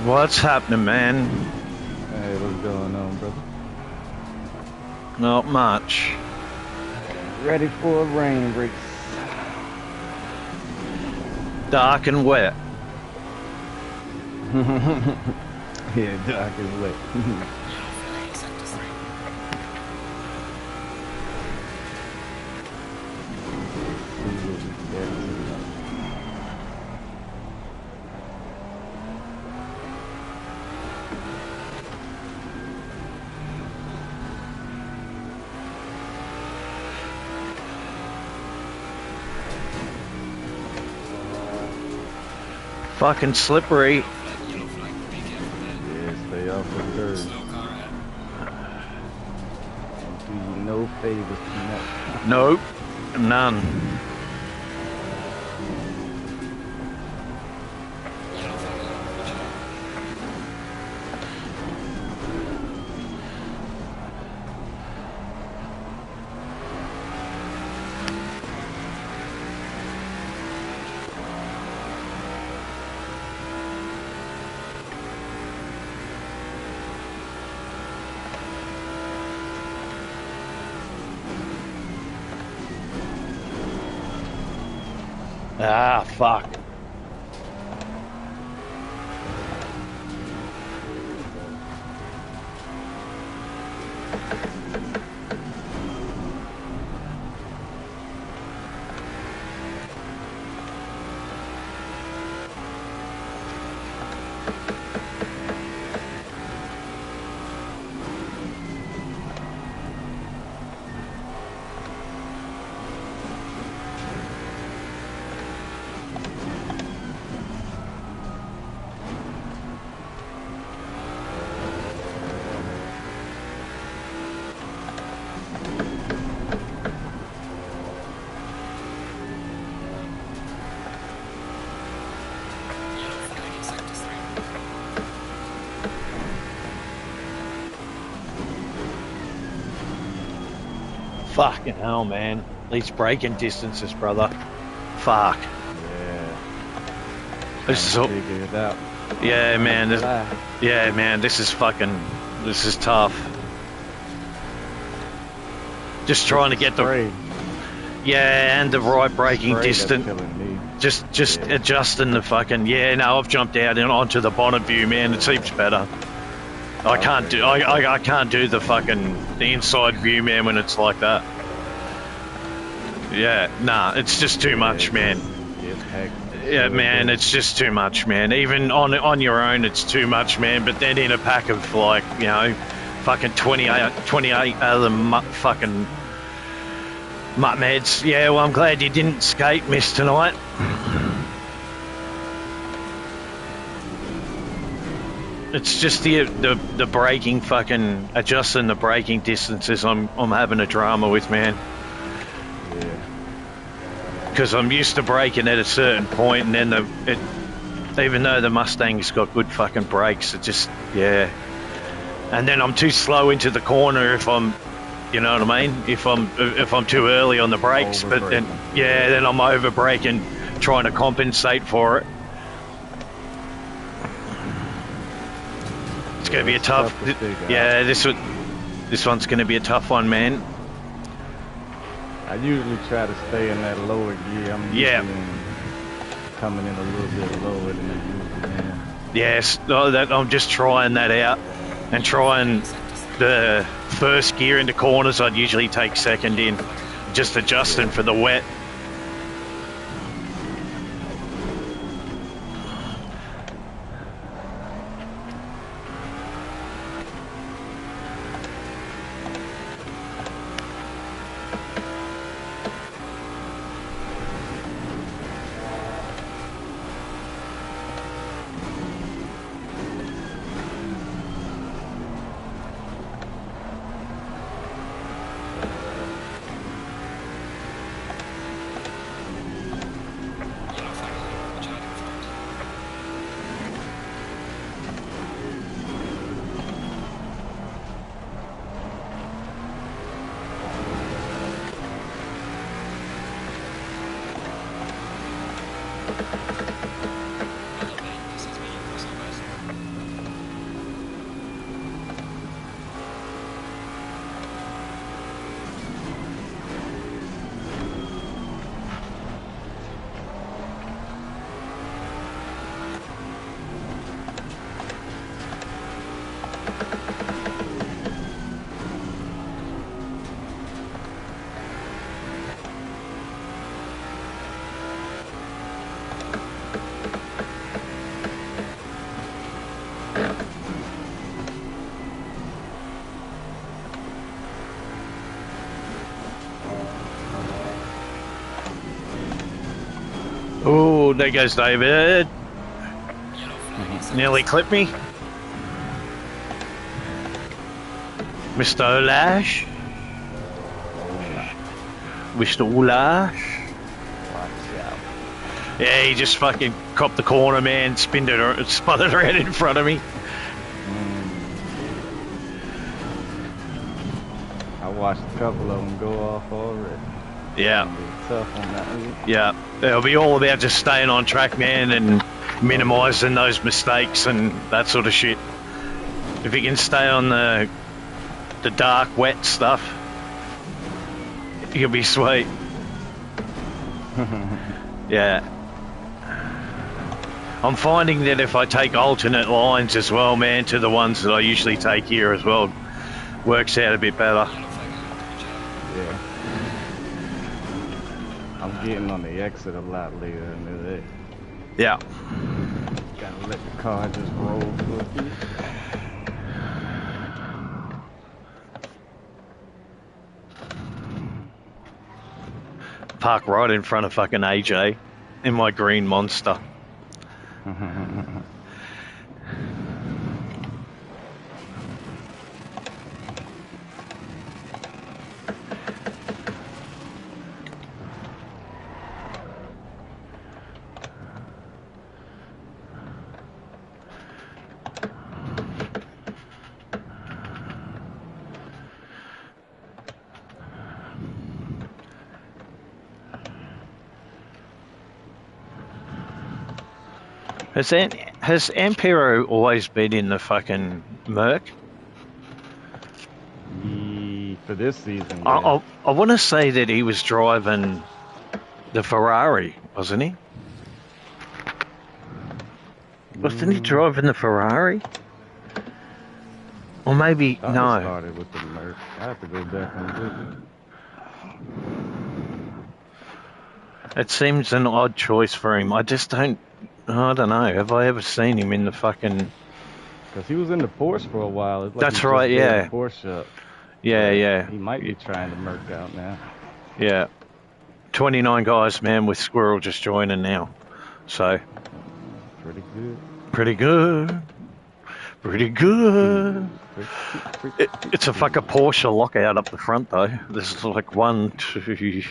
What's happening, man? Hey, what's going on, brother? Not much. Ready for a rain race. Dark and wet. Yeah, dark and wet. Fucking slippery. Yeah, stay off the curb. Don't do you no favors tonight. Nope. None. Ah, fuck. Fucking hell, man. These braking distances, brother. Fuck. Yeah. This is all... Figure it out. Yeah, man. Yeah, man. This is fucking... This is tough. Just trying to get the... Yeah, and the right braking distance. Just adjusting the fucking... Yeah, no, I've jumped out and onto the bonnet view, man. It seems better. I can't do I can't do the inside view, man, when it's like that. Yeah, nah, it's just too much, man. Yeah, man, it's just too much, man. Even on your own, it's too much, man. But then in a pack of like, you know, fucking 28 other fucking mutt-heads. Yeah, well, I'm glad you didn't skate miss tonight. It's just the braking, fucking adjusting the braking distances I'm having a drama with, man. Yeah. Because I'm used to braking at a certain point, and then even though the Mustang's got good fucking brakes, it just, yeah. And then I'm too slow into the corner if I'm, you know what I mean? If I'm too early on the brakes, but then, yeah, then I'm over braking, trying to compensate for it. It's going to be a tough... Yeah, this one's going to be a tough one, man. I usually try to stay in that lower gear. I'm usually coming in a little bit lower than I usually am. Yes, I'm just trying that out. And trying the first gear into corners, I'd usually take second in. Just adjusting for the wet. Oh, there goes David. Nearly clipped me. Mr. Olash. Mr. Olash. Yeah, he just fucking copped the corner, man. Spun it around in front of me. I watched a couple of them go off already. Yeah. Tough on that one. Yeah. It'll be all about just staying on track, man, and minimising those mistakes and that sort of shit. If you can stay on the dark, wet stuff, you'll be sweet. Yeah. I'm finding that if I take alternate lines as well, man, to the ones that I usually take here as well, works out a bit better. Yeah. I'm getting on the exit a lot later in the day. Yeah. Gotta let the car just roll for a bit. Park right in front of fucking AJ in my green monster. Has Ampero always been in the fucking Merc? For this season, yeah. I want to say that he was driving the Ferrari, wasn't he? Wasn't he driving the Ferrari? Or maybe, I no. started with the Merc. I have to go back and look. It seems an odd choice for him. I don't know. Have I ever seen him in the fucking... Because he was in the Porsche for a while. It's like That's right, yeah. Porsche up. Yeah, yeah. He might be trying to Merc out now. Yeah. 29 guys, man, with Squirrel just joining now. So... Pretty good. Pretty good. Pretty good. It's a fucking Porsche lockout up the front, though. There's like 1, 2,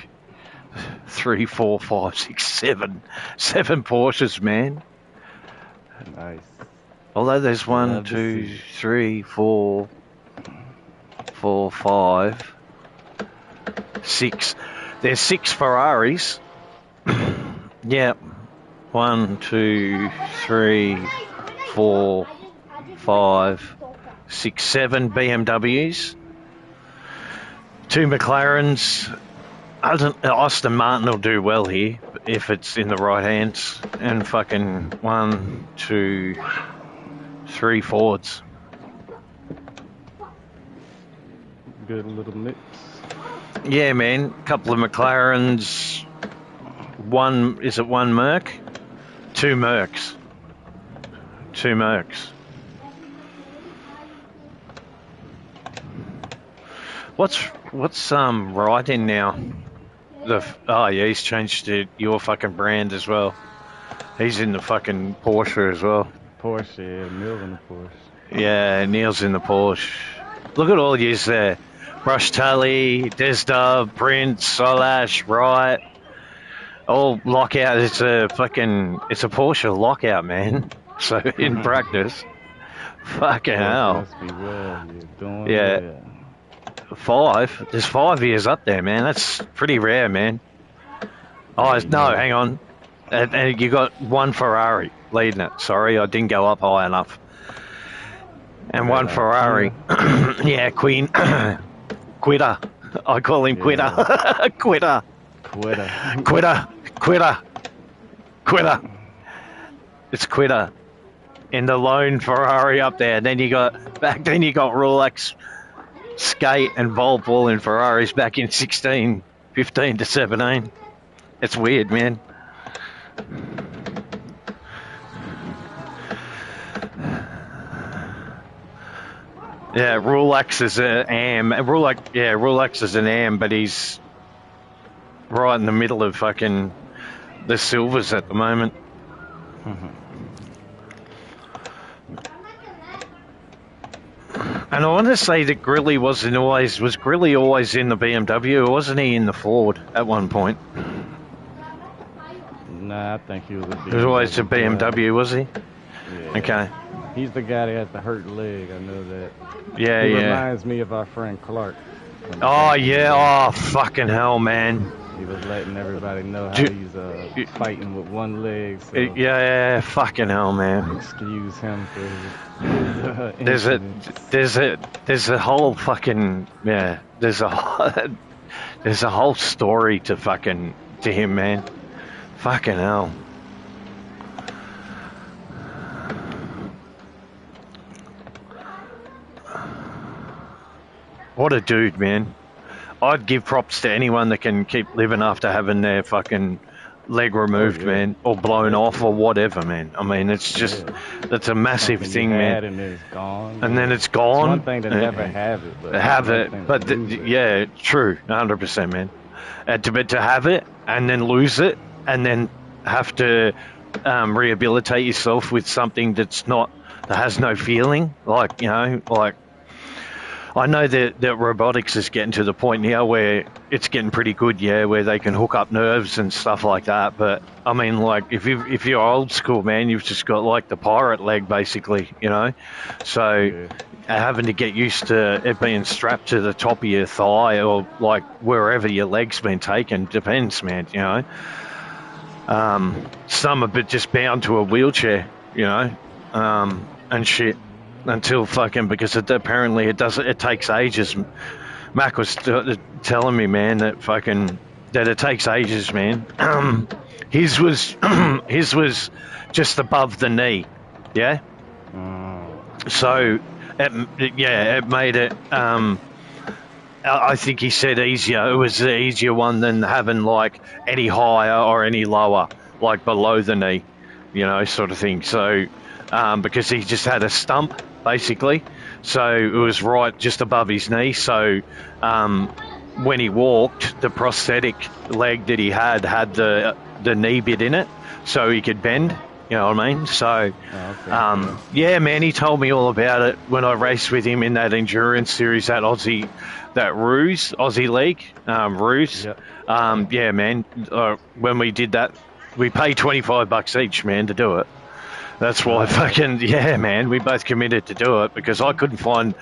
3, 4, 5, 6, 7 Porsches, man. Nice. Although there's 1, 2, 3, 4, 5, 6. There's 6 Ferraris. Yeah. 1, 2, 3, 4, 5, 6, 7 BMWs. 2 McLarens. Aston Martin will do well here if it's in the right hands. And fucking 1, 2, 3 Fords. Good little mix. Yeah, man. Couple of McLarens. Is it 1 Merc? 2 Mercs. 2 Mercs. What's right in now? Oh yeah, he's changed to your fucking brand as well. He's in the fucking Porsche as well. Porsche, yeah, Neil's in the Porsche. Yeah, Neil's in the Porsche. Look at all yous there. Brush Tully, Desdove, Prince, Solash, Wright. All lockout. It's a Porsche lockout, man. So in practice, fucking hell. Must be well, you're doing yeah. well. 5. There's 5 years up there, man. That's pretty rare, man. Oh no, hang on. And you got 1 Ferrari leading it. Sorry, I didn't go up high enough. And 1 Ferrari. Yeah, Queen. Quitter. I call him Quitter. Quitter. Quitter. It's Quitter. In the lone Ferrari up there. Then you got Rolex, Skate and Volvo in Ferraris back in 16, 15 to 17. It's weird, man. Yeah, Rolex is an AM. Rolex is an AM, but he's right in the middle of fucking the silvers at the moment. And I want to say that Grilly was Grilly always in the BMW, or wasn't he in the Ford at one point? Nah, I think he was a BMW. He was always a BMW, was he? Yeah. Okay. He's the guy that has the hurt leg, I know that. Yeah, he yeah. reminds me of our friend Clark. Oh, yeah. Oh, fucking hell, man. He was letting everybody know how he's fighting with one leg. So yeah, fucking hell, man. Excuse him for his there's a whole fucking there's a whole story to him, man. Fucking hell. What a dude, man. I'd give props to anyone that can keep living after having their fucking leg removed, man, or blown off or whatever, man. I mean, it's just, it's a massive thing, man. And then it's gone. And then it's gone. It's one thing to never have it. But true, 100%, man. And to have it and then lose it and then have to rehabilitate yourself with something that has no feeling, like, you know, like, I know that robotics is getting to the point now where it's getting pretty good, where they can hook up nerves and stuff like that. But I mean, like, if you're old school, man, you've just got like the pirate leg, basically, you know. So having to get used to it being strapped to the top of your thigh or like wherever your leg's been taken, depends, man, you know. Some are just bound to a wheelchair, you know, and shit. Until because apparently it takes ages. Mac was telling me, man, that it takes ages, man. His was just above the knee, yeah. So it made it. I think he said easier. It was the easier one than having like any higher or any lower, like below the knee, you know, sort of thing. So because he just had a stump, basically, so it was right just above his knee. So when he walked, the prosthetic leg that he had the knee bit in it, so he could bend. You know what I mean? So yeah, man, he told me all about it when I raced with him in that endurance series, that Aussie League, Ruse. Yep. Yeah, man. When we did that, we paid $25 each, man, to do it. That's why man, we both committed to do it because I couldn't find.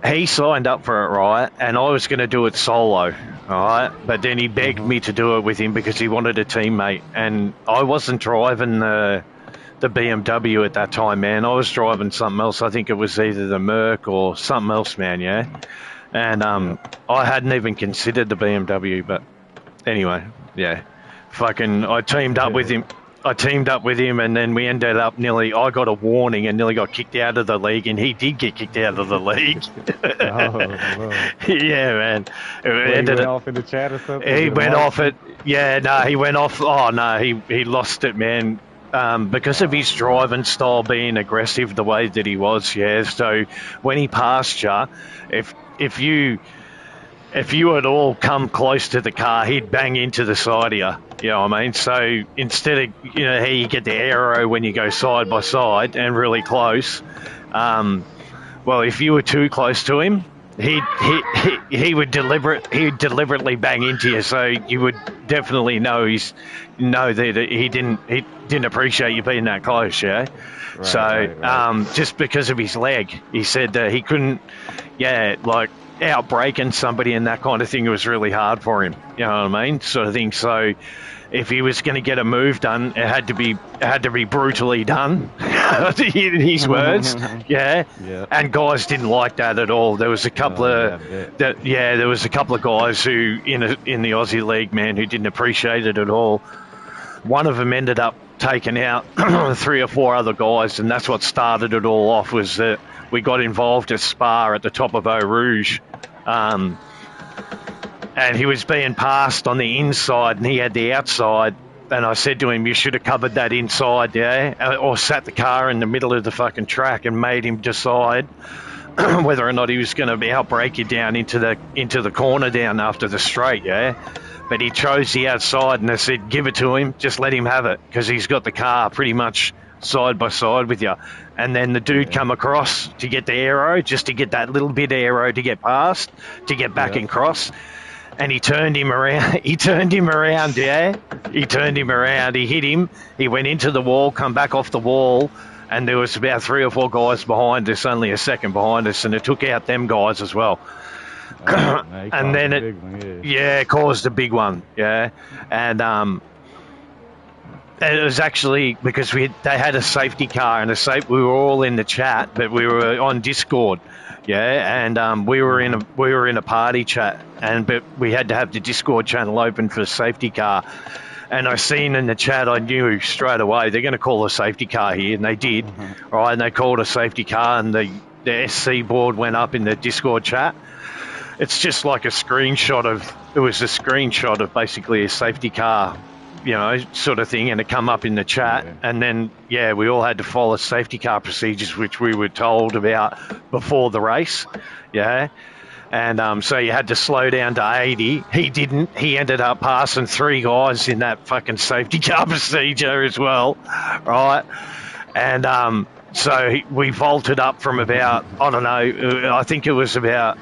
He signed up for it, right, and I was going to do it solo, all right, but then he begged me to do it with him because he wanted a teammate, and I wasn't driving the BMW at that time, man. I was driving something else. I think it was either the Merc or something else, man, yeah, and I hadn't even considered the BMW, but anyway, yeah, I teamed up with him. And then we ended up I got a warning and nearly got kicked out of the league, and he did get kicked out of the league. Yeah, man. He went off in the chat or something? He went off it. Yeah, no, he went off. Oh, no, he lost it, man. Because of his driving style being aggressive the way that he was, yeah. So when he passed you, if you at all come close to the car, he'd bang into the side of you. You know what I mean? So instead of, you know, how you get the aero when you go side by side and really close, well, if you were too close to him, he would deliberately bang into you. So you would definitely know that he didn't appreciate you being that close, yeah. Right. Just because of his leg, he said that he couldn't, like, outbreaking somebody and that kind of thing was really hard for him, you know what I mean, sort of thing. So if he was going to get a move done, it had to be brutally done. In his words, yeah. And guys didn't like that at all. There was a couple of guys who in the Aussie League, man, who didn't appreciate it at all. One of them ended up taking out 3 or 4 other guys, and that's what started it all off. Was that we got involved at Spa at the top of Eau Rouge, and he was being passed on the inside and he had the outside, and I said to him, you should have covered that inside, yeah, or sat the car in the middle of the fucking track and made him decide whether or not he was going to outbrake you down into the corner down after the straight, yeah. but he chose the outside, and I said, give it to him, just let him have it, because he's got the car pretty much side by side with you. And then the dude come across to get the aero, just to get that little bit of aero to get past, to get back and cross. And he turned him around. He turned him around, yeah. He turned him around. He hit him. He went into the wall, come back off the wall, and there was about 3 or 4 guys behind us, only a second behind us, and it took out them guys as well. And then it caused a big one, yeah. And it was actually because they had a safety car and we were all in the chat, but we were on Discord, yeah, and we were in a party chat, but we had to have the Discord channel open for the safety car. And I seen in the chat, I knew straight away they're going to call a safety car here, and they did, right? And they called a safety car, and the SC board went up in the Discord chat. It's just like a screenshot of basically a safety car, you know, sort of thing, and it come up in the chat. And then, we all had to follow safety car procedures, which we were told about before the race, yeah. And so you had to slow down to 80. He didn't. He ended up passing 3 guys in that fucking safety car procedure as well, right? And so we vaulted up from about, I don't know, I think it was about,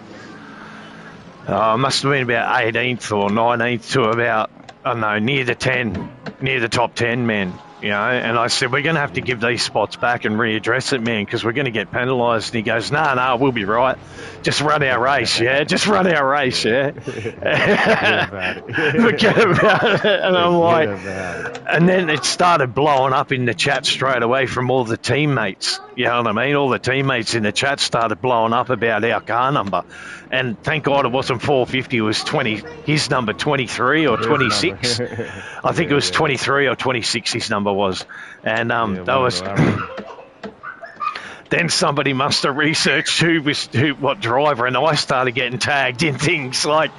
must have been about 18th or 19th to about, I don't know, near the top 10, man. You know, and I said, we're going to have to give these spots back and readdress it, man, because we're going to get penalised. And he goes, no, we'll be right. Just run our race, yeah? Just run our race, yeah? Forget about it. And I'm like, and then it started blowing up in the chat straight away from all the teammates. You know what I mean? All the teammates in the chat started blowing up about our car number. And thank God it wasn't 450, it was his number 23 or 26. I think it was 23 or 26 his number was. And that was... Then somebody must have researched what driver, and I started getting tagged in things like,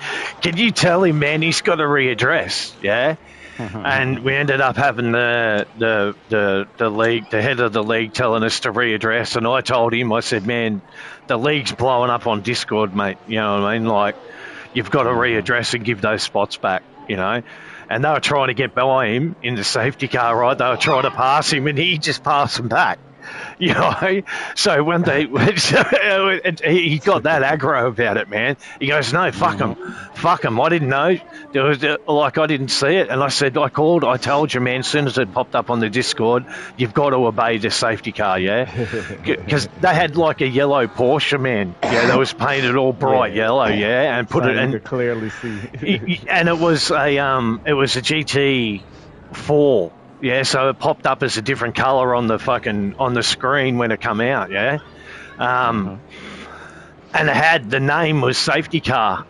can you tell him, man, he's got to readdress, yeah? And we ended up having the league, the head of the league, telling us to readdress. And I told him, I said, man, the league's blowing up on Discord, mate. You know what I mean? Like, you've got to readdress and give those spots back, you know? And they were trying to get by him in the safety car, right? They were trying to pass him, and he just passed them back. You know, so when he got that aggro about it, man. He goes, no, fuck him. I didn't know. There was I didn't see it, and I said, I told you, man. As soon as it popped up on the Discord, you've got to obey the safety car, yeah, because they had like a yellow Porsche, man. Yeah, that was painted all bright yellow, yeah, and put it and you could clearly see. And it was a GT4. Yeah, so it popped up as a different colour on the screen when it come out, yeah. And the name was safety car,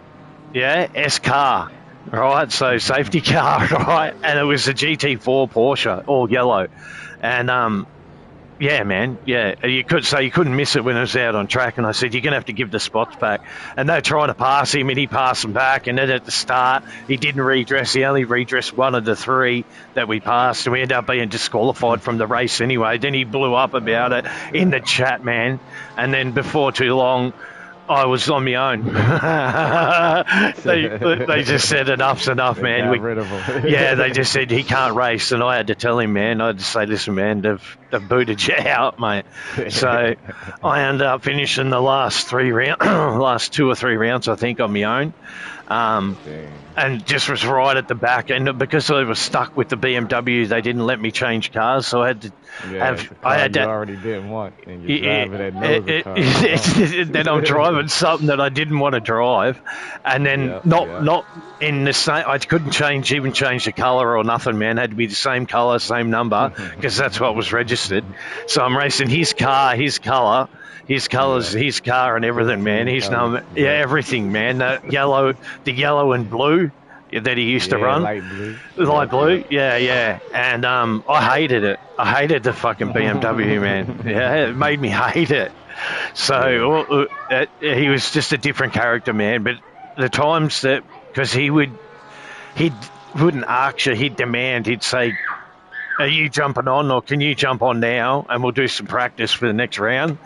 yeah, S car, right? So safety car, right? And it was a GT4 Porsche, all yellow, and yeah, man, yeah. You couldn't miss it when it was out on track. And I said, you're gonna have to give the spots back. And they were trying to pass him, and he passed them back. And then at the start, he didn't redress. He only redressed one of the 3 that we passed, and we ended up being disqualified from the race anyway. Then he blew up about it in the chat, man. And then before too long, I was on my own. they just said enough's enough, man. They just said he can't race, and I had to tell him, man. I had to say, listen, man, they've booted you out, mate. So I ended up finishing the last 2 or 3 rounds, I think, on my own. And just was right at the back, and because I was stuck with the BMW, they didn't let me change cars, so I had to already didn't want, and you drive it at then I'm driving something that I didn't want to drive, and then not in the same. I couldn't change the colour or nothing, man. It had to be the same colour, same number, because that's what was registered. So I'm racing his car, his colour. His colours, his car and everything, man. His number, everything, man. The yellow and blue that he used to run. Light blue, yeah. And I hated it. I hated the fucking BMW, man. Yeah, it made me hate it. So he was just a different character, man. But the times that, because he wouldn't ask you, he'd demand, he'd say, are you jumping on, or can you jump on now, and we'll do some practice for the next round?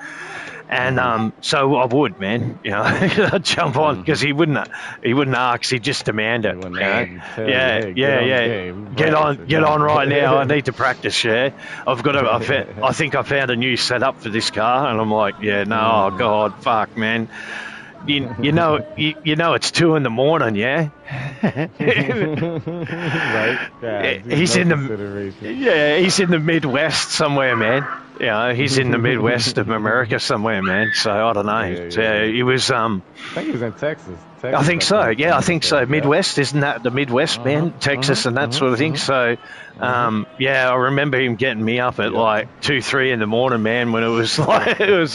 And so I would, man, you know, I'd jump on because he wouldn't ask, he'd just demand it. You know? Hey, Get on right now. I need to practice. Yeah, I think I found a new setup for this car, and I'm like, yeah, no, oh God, fuck, man. You know it's 2 a.m, yeah. Right. God, he's in the Midwest somewhere, man. You know, he's in the Midwest of America somewhere, man. So I don't know. He was. I think he was in Texas. I think so. Yeah, I think so. Midwest, isn't that the Midwest, man? Texas and that sort of thing. So, yeah, I remember him getting me up at like 2, 3 in the morning, man. When it was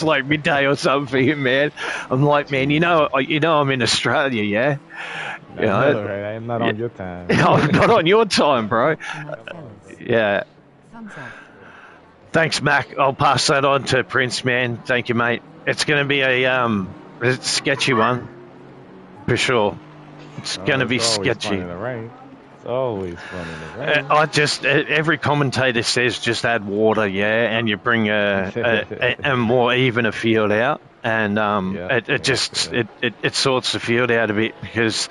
like midday or something for him, man. I'm like, man, you know, I'm in Australia, yeah. You know, right? I'm not on your time. I'm not on your time, bro. Yeah. Thanks, Mac. I'll pass that on to Prince, man. Thank you, mate. It's going to be a sketchy one, for sure. It's going to be sketchy. It's always fun in the rain. Every commentator says just add water, yeah, and you bring a more even a field out, and it sorts the field out a bit because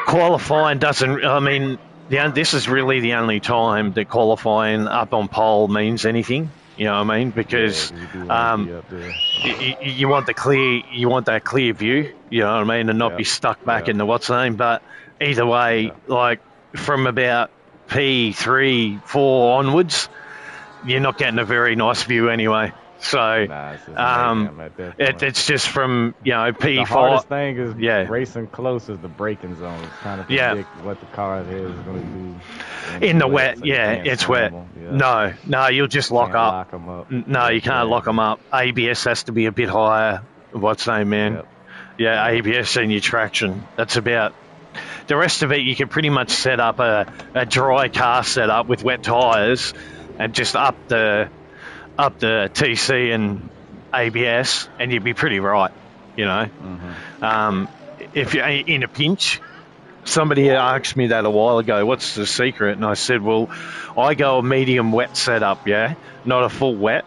qualifying doesn't. I mean, this is really the only time that qualifying up on pole means anything. You know what I mean? Because you want that clear view. You know what I mean, and not be stuck back in the what's name. But either way, like from about P3, 4 onwards, you're not getting a very nice view anyway. So it's just from P5. The hardest thing is racing close is the braking zone. It's trying to predict what the car is going to do in the wet. It's wet. Yeah. No, you'll just lock up. Them up. No, you can't lock them up. ABS has to be a bit higher. What's name, man? Yep. Yeah, ABS and your traction. That's about. The rest of it, you can pretty much set up a dry car setup with wet tyres and just up the TC and ABS, and you'd be pretty right, you know. If you're in a pinch, somebody asked me that a while ago, what's the secret? And I said, well, I go a medium wet setup, yeah, not a full wet,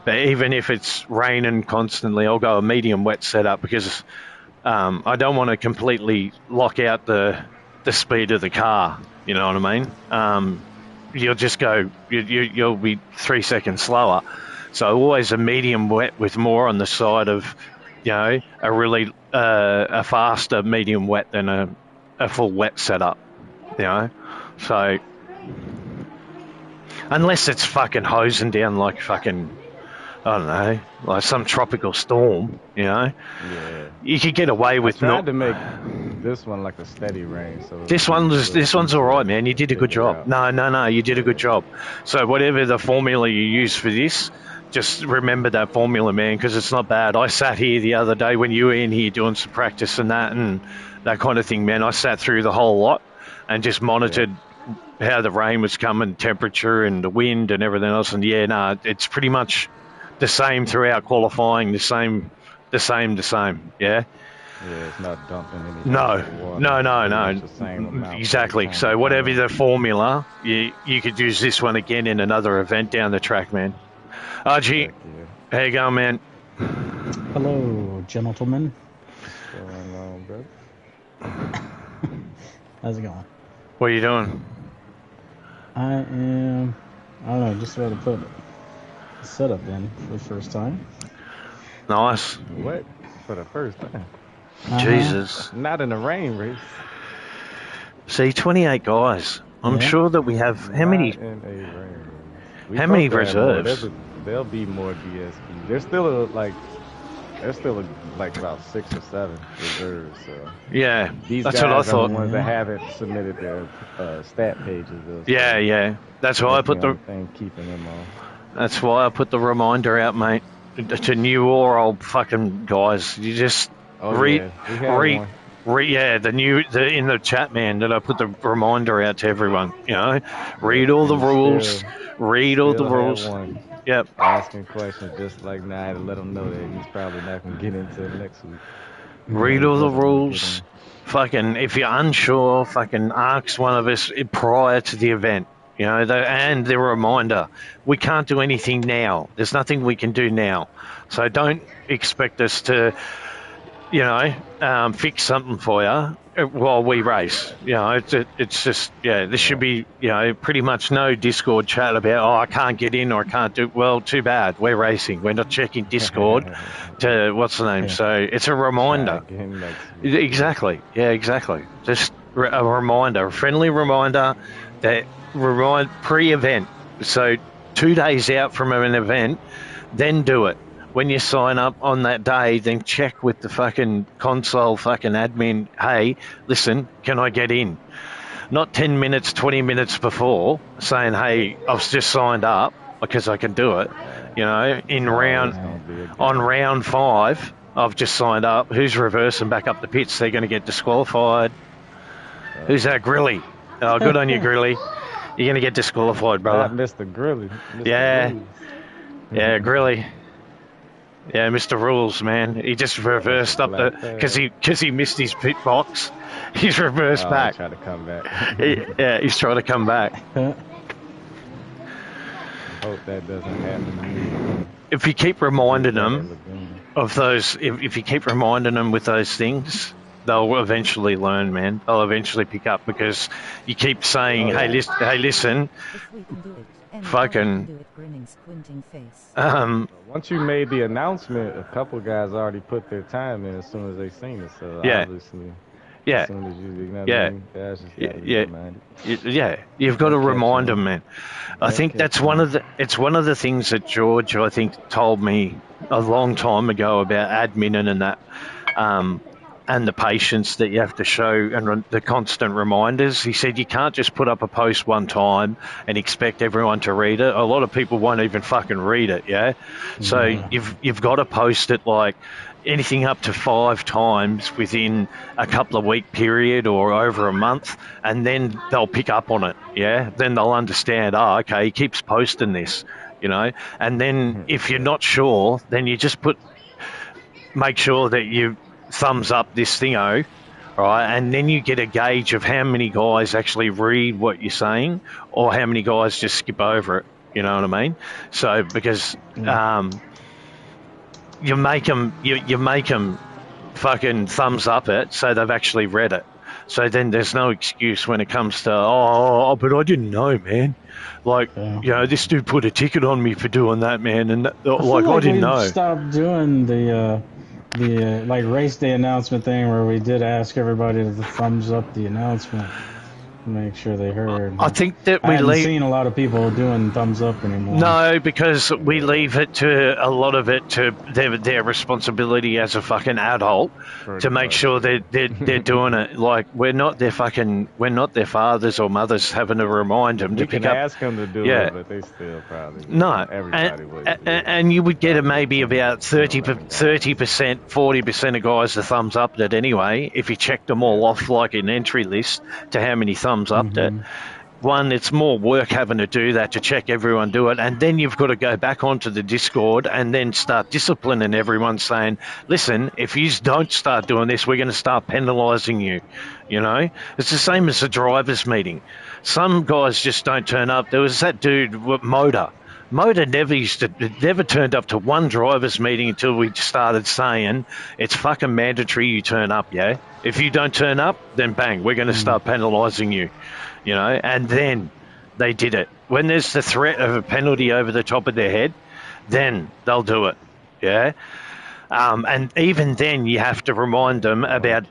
but even if it's raining constantly, I'll go a medium wet setup because I don't want to completely lock out the speed of the car, you know what I mean? You'll just go, you'll be 3 seconds slower. So always a medium wet with more on the side of, a really a faster medium wet than a full wet setup, you know. So unless it's fucking hosing down like fucking, I don't know, like some tropical storm, you know. Yeah. You could get away with not to make this one like a steady rain. So this one's all right, man. You did a good job. No, you did a good job. So whatever the formula you use for this, just remember that formula, man, because it's not bad. I sat here the other day when you were in here doing some practice and that kind of thing, man. I sat through the whole lot and just monitored how the rain was coming, temperature and the wind and everything else. And it's pretty much the same throughout qualifying, the same. Yeah. Yeah, it's not dumping anything. No. It's the same amount. Exactly. So whatever the formula, you could use this one again in another event down the track, man. RG, how you going, man? Hello, gentlemen. What's going on, brother? How's it going? What are you doing? I don't know, just about to put a setup in for the first time. Nice. What? For the first time? Jesus. Not in the rain race. See, 28 guys. I'm sure that we have how many reserves? There'll be more DSP. There's still like about 6 or 7 reserves. So yeah, these that's guys what I thought. Are the ones that haven't submitted their stat pages. Yeah. That's why I put keeping them on. That's why I put the reminder out, mate. To new or old fucking guys, you just in the chat, man, that I put the reminder out to everyone. You know, read all the rules. Read all the rules. Yep. Asking questions just like now to let him know that he's probably not gonna get into it next week. Read all the rules. Fucking, if you're unsure, fucking ask one of us prior to the event. You know, and the reminder, we can't do anything now. There's nothing we can do now. So don't expect us to, you know, fix something for you while we race. You know, it's just, yeah, there should be, you know, pretty much no Discord chat about, oh, I can't get in or I can't do, well, too bad. We're racing. We're not checking Discord to, what's the name? So it's a reminder. Exactly. Yeah, exactly. Just a reminder, a friendly reminder that pre-event. So 2 days out from an event, then do it. When you sign up on that day, then check with the fucking console fucking admin, hey, listen, can I get in? Not 10 minutes, 20 minutes before saying, hey, I've just signed up because I can do it. You know, on round 5, I've just signed up. Who's reversing back up the pits? They're going to get disqualified. Who's that, Grilly? Oh, good on you, Grilly. You're going to get disqualified, brother. Mr. Grilly. Yeah. Yeah, Grilly. Yeah, Mr. Rules, man. He just reversed up because he missed his pit box. He's reversed back. Trying to come back. He's trying to come back. Hope that doesn't happen to me. If you keep reminding them of those, if you keep reminding them with those things, they'll eventually learn, man. They'll eventually pick up because you keep saying, hey, listen, fucking. Once you made the announcement, a couple guys already put their time in as soon as they seen it. So obviously, as soon as you, you've got to remind them, man. I think that's one of the things that George, I think, told me a long time ago about admin and that. And the patience that you have to show and the constant reminders. He said you can't just put up a post one time and expect everyone to read it. A lot of people won't even fucking read it, yeah? So you've got to post it like anything up to 5 times within a couple of week period or over a month, and then they'll pick up on it, yeah? Then they'll understand, oh, okay, he keeps posting this, you know? And then if you're not sure, then you just make sure that you thumbs up this thingo, right? And then you get a gauge of how many guys actually read what you're saying or how many guys just skip over it. You know what I mean? So because you make them fucking thumbs up it so they've actually read it. So then there's no excuse when it comes to, oh, but I didn't know, man. Like, you know, this dude put a ticket on me for doing that, man. And I didn't know. Stop doing the like race day announcement thing where we did ask everybody to thumbs up the announcement to make sure they heard. I think that I haven't seen a lot of people doing thumbs up anymore. No, because we leave it to a lot of it to their responsibility as a fucking adult to make sure they're doing it. Like we're not their fathers or mothers having to remind them to pick up. You can ask them to do it, but they still probably everybody would. And you would get maybe about 30%, 40% of guys the thumbs up it anyway. If you checked them all off like an entry list to how many thumbs up it. One, it's more work having to do that to check everyone do it, and then you've got to go back onto the Discord and then start disciplining everyone, saying, listen, if you don't start doing this, we're going to start penalising you. You know, it's the same as a drivers meeting. Some guys just don't turn up. There was that dude Motor never turned up to one drivers meeting until we started saying it's fucking mandatory you turn up, yeah? If you don't turn up, then bang, we're going to start penalising you, you know? And then they did it. When there's the threat of a penalty over the top of their head, then they'll do it, yeah? And even then you have to remind them about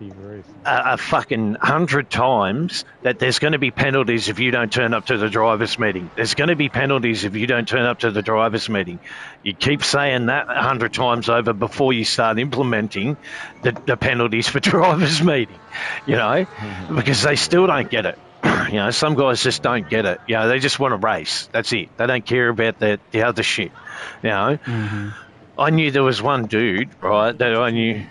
a fucking 100 times that there's going to be penalties if you don't turn up to the drivers meeting. There's going to be penalties if you don't turn up to the drivers meeting. You keep saying that 100 times over before you start implementing the penalties for drivers meeting, you know, because they still don't get it. You know, some guys just don't get it. You know, they just want to race. That's it. They don't care about the other shit, you know. I knew there was one dude, right, that I knew.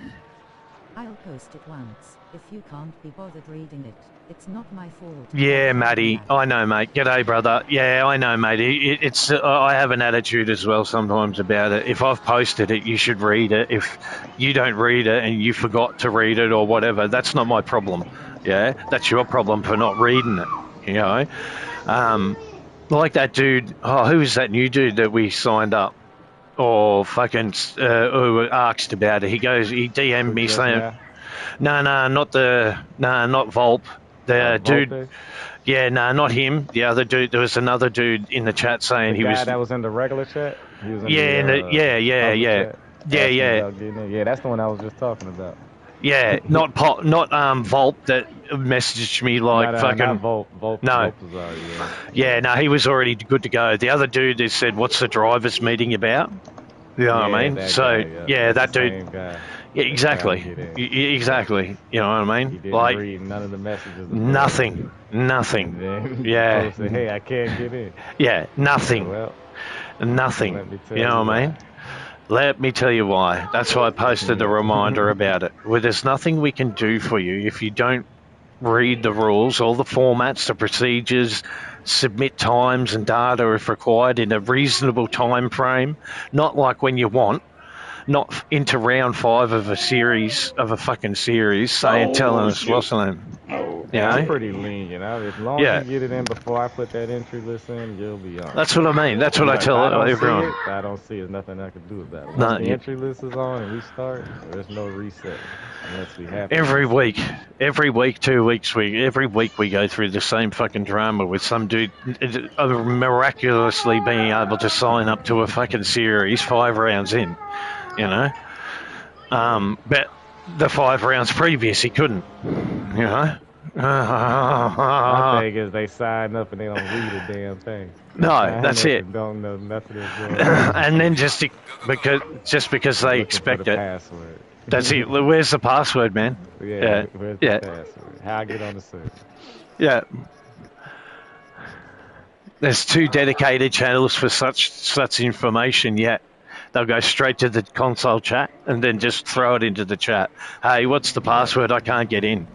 I'll post it once. If you can't be bothered reading it, it's not my fault. Yeah, Matty. I know, mate. G'day, brother. Yeah, I know, mate. It's I have an attitude as well sometimes about it. If I've posted it, you should read it. If you don't read it and you forgot to read it or whatever, that's not my problem. Yeah, that's your problem for not reading it, you know. like that dude. Oh, who was that new dude that we signed up? Or fucking who asked about it? He DM'd me saying, no, not Volp. The dude, Volpe? yeah, no, not him. The other dude. There was another dude in the chat saying The guy that was in the regular chat. He was in yeah, the public chat, asking yeah. about getting in. Yeah, that's the one I was just talking about. Yeah, not Volp that messaged me like fucking. Not Volp. No. Volp was already, yeah, no, he was already good to go. The other dude that said, "What's the drivers meeting about?" You know what I mean? That So guy, that dude. Same guy. Yeah, exactly. Exactly. You know what I mean? He didn't like read none of the messages. Nothing. Yeah. Posted, hey, I can't get in. Yeah, nothing. Well, nothing. Let me tell you know what I mean? Let me tell you why. That's why I posted the reminder about it. Well, there's nothing we can do for you if you don't read the rules, all the formats, the procedures, submit times and data if required in a reasonable time frame, not like when you want, not into round 5 of a fucking series, telling us what's the name. I'm pretty lenient. As long as you get it in before I put that entry list in, you'll be on. That's what I mean. That's what I tell everyone. I don't see it. There's nothing I can do about it. Once the entry list is on and we start, there's no reset unless we have to. Every week, 2 weeks, every week we go through the same fucking drama with some dude miraculously being able to sign up to a fucking series 5 rounds in, you know. But the 5 rounds previous he couldn't, you know. My thing is they sign up and they don't read a damn thing. No, that's it. Don't know nothing. And then just because they expect it. Password. That's it. Where's the password, man? Where's the password? How I get on the server? Yeah. There's 2 dedicated channels for such information. Yeah. They'll go straight to the console chat and then just throw it into the chat. Hey, what's the password? I can't get in.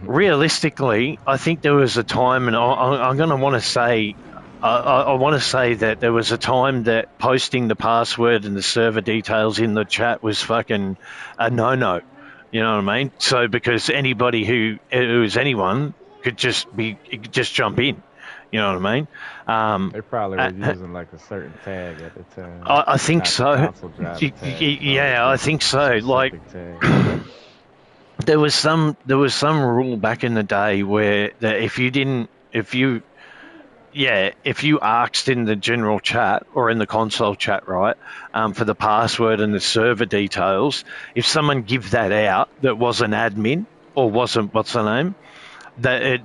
Realistically, I think there was a time, and I'm going to want to say, I want to say that there was a time that posting the password and the server details in the chat was fucking a no-no. You know what I mean? So because anybody who is anyone could just jump in. You know what I mean? They probably were using like a certain tag at the time. I think so. Yeah, I think so. Like. There was some rule back in the day where that if you asked in the general chat or in the console chat, right, for the password and the server details, if someone give that out that was an admin or wasn't, what's the name, they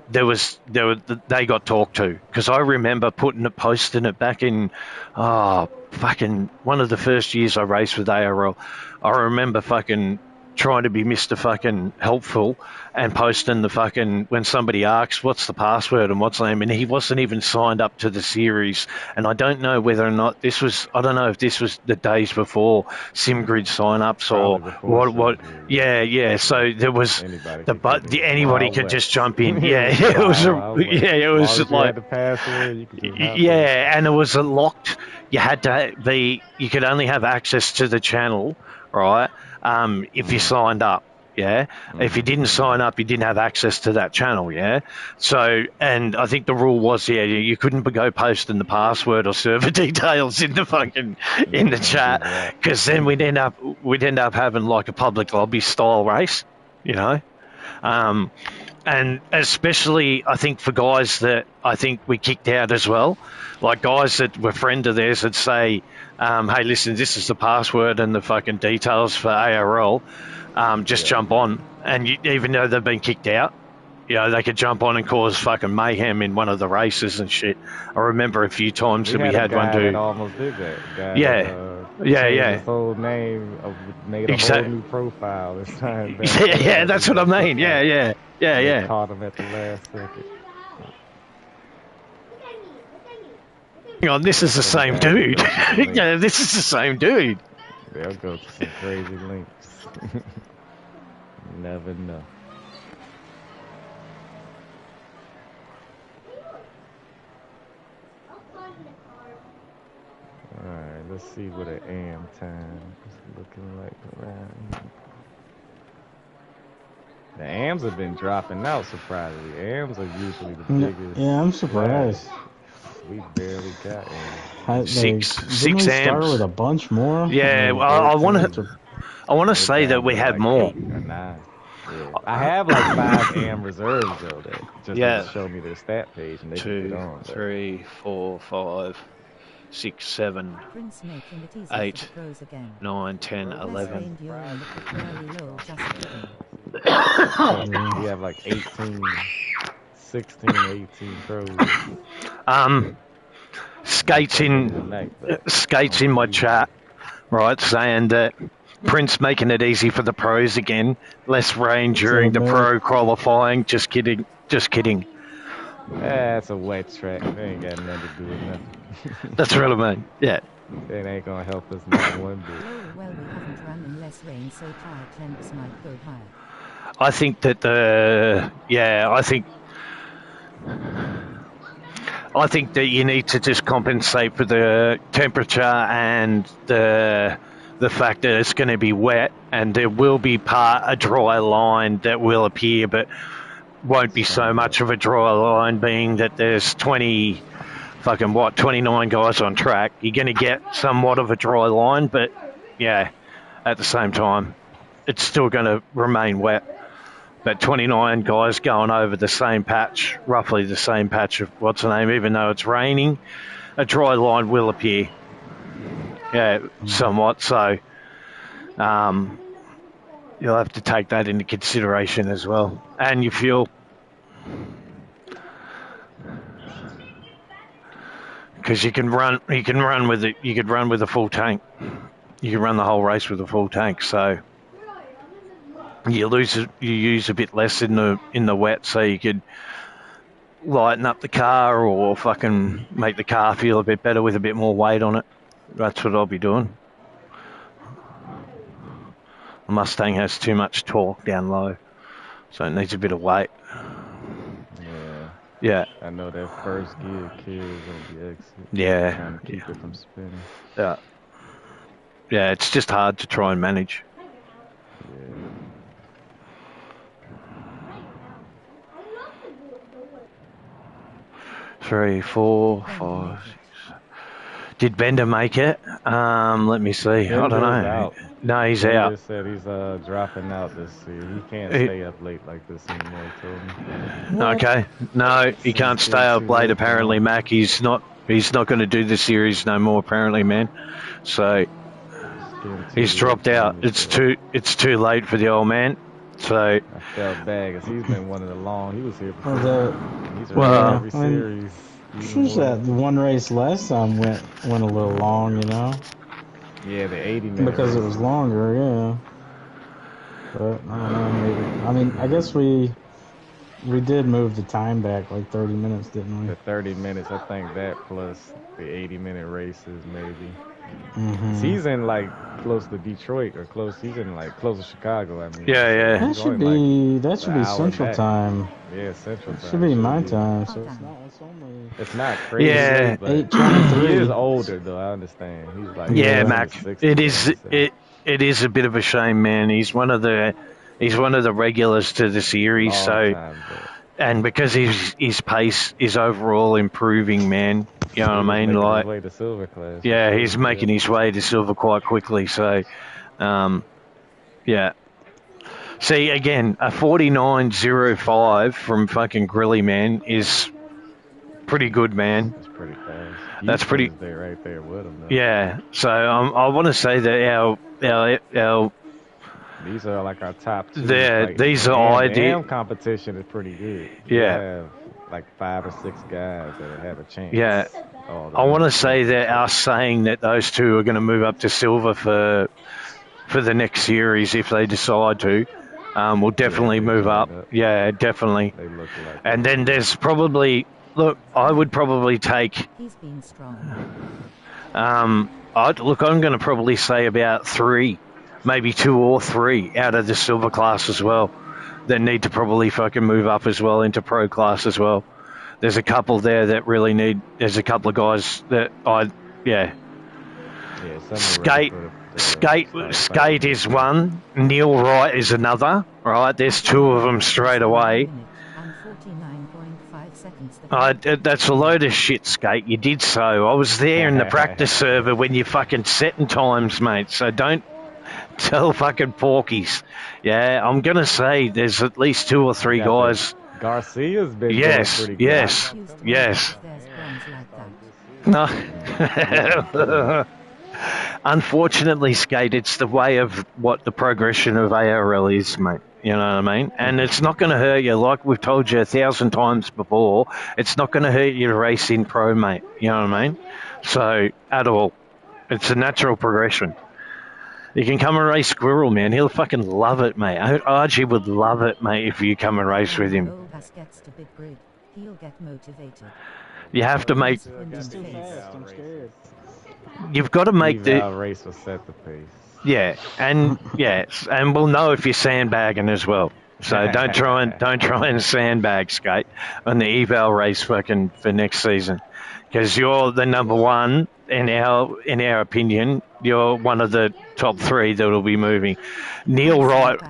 got talked to, because I remember posting it back in fucking one of the first years I raced with ARL. I remember fucking trying to be Mr. fucking helpful and posting the fucking, when somebody asks what's the password and what's the name, and he wasn't even signed up to the series. And I don't know whether or not I don't know if this was the days before SimGrid sign-ups or what. Yeah. So there was anybody could just jump in. It was like the password. You could and it was locked. You could only have access to the channel, right? If you signed up, If you didn't sign up, you didn't have access to that channel, So, and I think the rule was, you couldn't go posting the password or server details in the chat, because then we'd end up having like a public lobby style race, and especially I think for guys that I think we kicked out as well, like guys that were friends of theirs that say, hey, listen, this is the password and the fucking details for ARL. Just jump on. And even though they've been kicked out, they could jump on and cause fucking mayhem in one of the races and shit. I remember a few times that we had one dude. That almost did that. His whole name, made a whole new profile this time. That's what I mean. Yeah. Caught him at the last second. Hang on, this is the same dude. This is the same dude. They'll go to some crazy links. You never know. Alright, let's see what an AM time is looking like around here. The AMs have been dropping out, surprisingly. AMs are usually the biggest. Yeah, I'm surprised. We barely got any. Didn't we start amps. with a bunch more? Yeah, Like well, 13 I want to We're say that down we to had like more. 8 or 9. Yeah. I have like 5 AM reserves though that just doesn't Yeah, show me their stat page and they can get 2, on. But 3, 4, 5, 6, 7, Prince making it easy for 8, the pros again. 9, 10, Less 11. reindeer and the very low, just kidding. we have like 16, 18 pros. Skates In the in night, but skates on in the my week. chat, right, saying that Prince making it easy for the pros again. Less rain during the pro qualifying. Just kidding. Just kidding. That's a wet track. They ain't got nothing to do with nothing. That's what I mean. Yeah. It ain't gonna help us not one bit. Oh well, we haven't run in less rain, so tire temps might go higher. I think that I think that you need to just compensate for the temperature and the fact that it's going to be wet, and there will be a dry line that will appear, but won't be so much of a dry line, being that there's 29 guys on track. You're going to get somewhat of a dry line, but yeah, at the same time, it's still going to remain wet. But 29 guys going over the same patch, roughly the same patch of what's the name, even though it's raining, a dry line will appear. Yeah, somewhat. So you'll have to take that into consideration as well. And your fuel. Because you could run with a full tank. You can run the whole race with a full tank. So you use a bit less in the wet, so you could lighten up the car or fucking make the car feel a bit better with a bit more weight on it. That's what I'll be doing. The Mustang has too much torque down low, so it needs a bit of weight. Yeah. I know that first gear kills on the exit. Yeah. Trying to keep it from spinning. Yeah. Yeah, it's just hard to try and manage. Yeah. 3, 4, 5, 6. Did Bender make it? Let me see. I don't know. Out. No, he's Bender out. said he's dropping out this year. He can't stay up late like this anymore, he told me. Okay. No, he can't stay up late apparently, Mac. He's not going to do the series no more apparently, man. So he's dropped out. It's too late for the old man. So I felt bad because he's been one of the long. He was here before. He's every series. That one race last time went a little long, you know. Yeah, the 80-minute. Because it was longer, yeah. But I don't know, maybe. I mean, I guess we did move the time back like 30 minutes, didn't we? The 30 minutes, I think that plus the 80-minute races maybe. Mm-hmm. He's in like close to Detroit or close. He's in like close to Chicago. I mean, yeah. That should be Central Time. Yeah, Central Time. Should be my time. So it's not crazy. Yeah, 8:23. He is older though. I understand. He's like Mac. It is a bit of a shame, man. He's one of the regulars to the series. And because his pace is overall improving, man. You know what I mean? Like, way to silver class. Yeah, he's making his way to silver quite quickly. So, yeah. See, again, a 49.05 from fucking Grilly, man, is pretty good, man. That's pretty fast. That's pretty. They're right there with him. Though. Yeah. So I want to say that our these are like our top two. These are ideal. Competition is pretty good. Yeah. We have like 5 or 6 guys that have a chance. Yeah. I want to say that us saying that those two are going to move up to silver for the next series if they decide to, will definitely move up. Yeah, definitely. They look like and then there's probably I would probably take. He's been strong. I'm going to probably say about 3. Maybe 2 or 3 out of the silver class as well that need to probably fucking move up as well into pro class as well. There's a couple there that really need. There's a couple of guys that Skate is one. Neil Wright is another. Right, there's 2 of them straight away. seconds. The That's a load of shit, Skate. You did so. I was there in the practice server when you fucking setting times, mate. So don't tell fucking porkies. Yeah, I'm going to say there's at least 2 or 3 guys. Garcia's been Yes, doing pretty yes, good. yes. There's bronze like that. No. Unfortunately, Skate, it's the way of what the progression of ARL is, mate. You know what I mean? And it's not going to hurt you, like we've told you 1,000 times before, it's not going to hurt you to race in pro, mate. You know what I mean? So, at all. It's a natural progression. You can come and race Squirrel, man. He'll fucking love it, mate. Archie would love it, mate, if you come and race with him. Gets to big grid, he'll get motivated. You have to make... It's too fast. I'm scared. You've got to make the... race will set the pace. Yeah, and we'll know if you're sandbagging as well. So don't try and sandbag, Skate, on the eval race fucking for next season, because you're the number one in our opinion. You're one of the top 3 that will be moving. Neil Wright.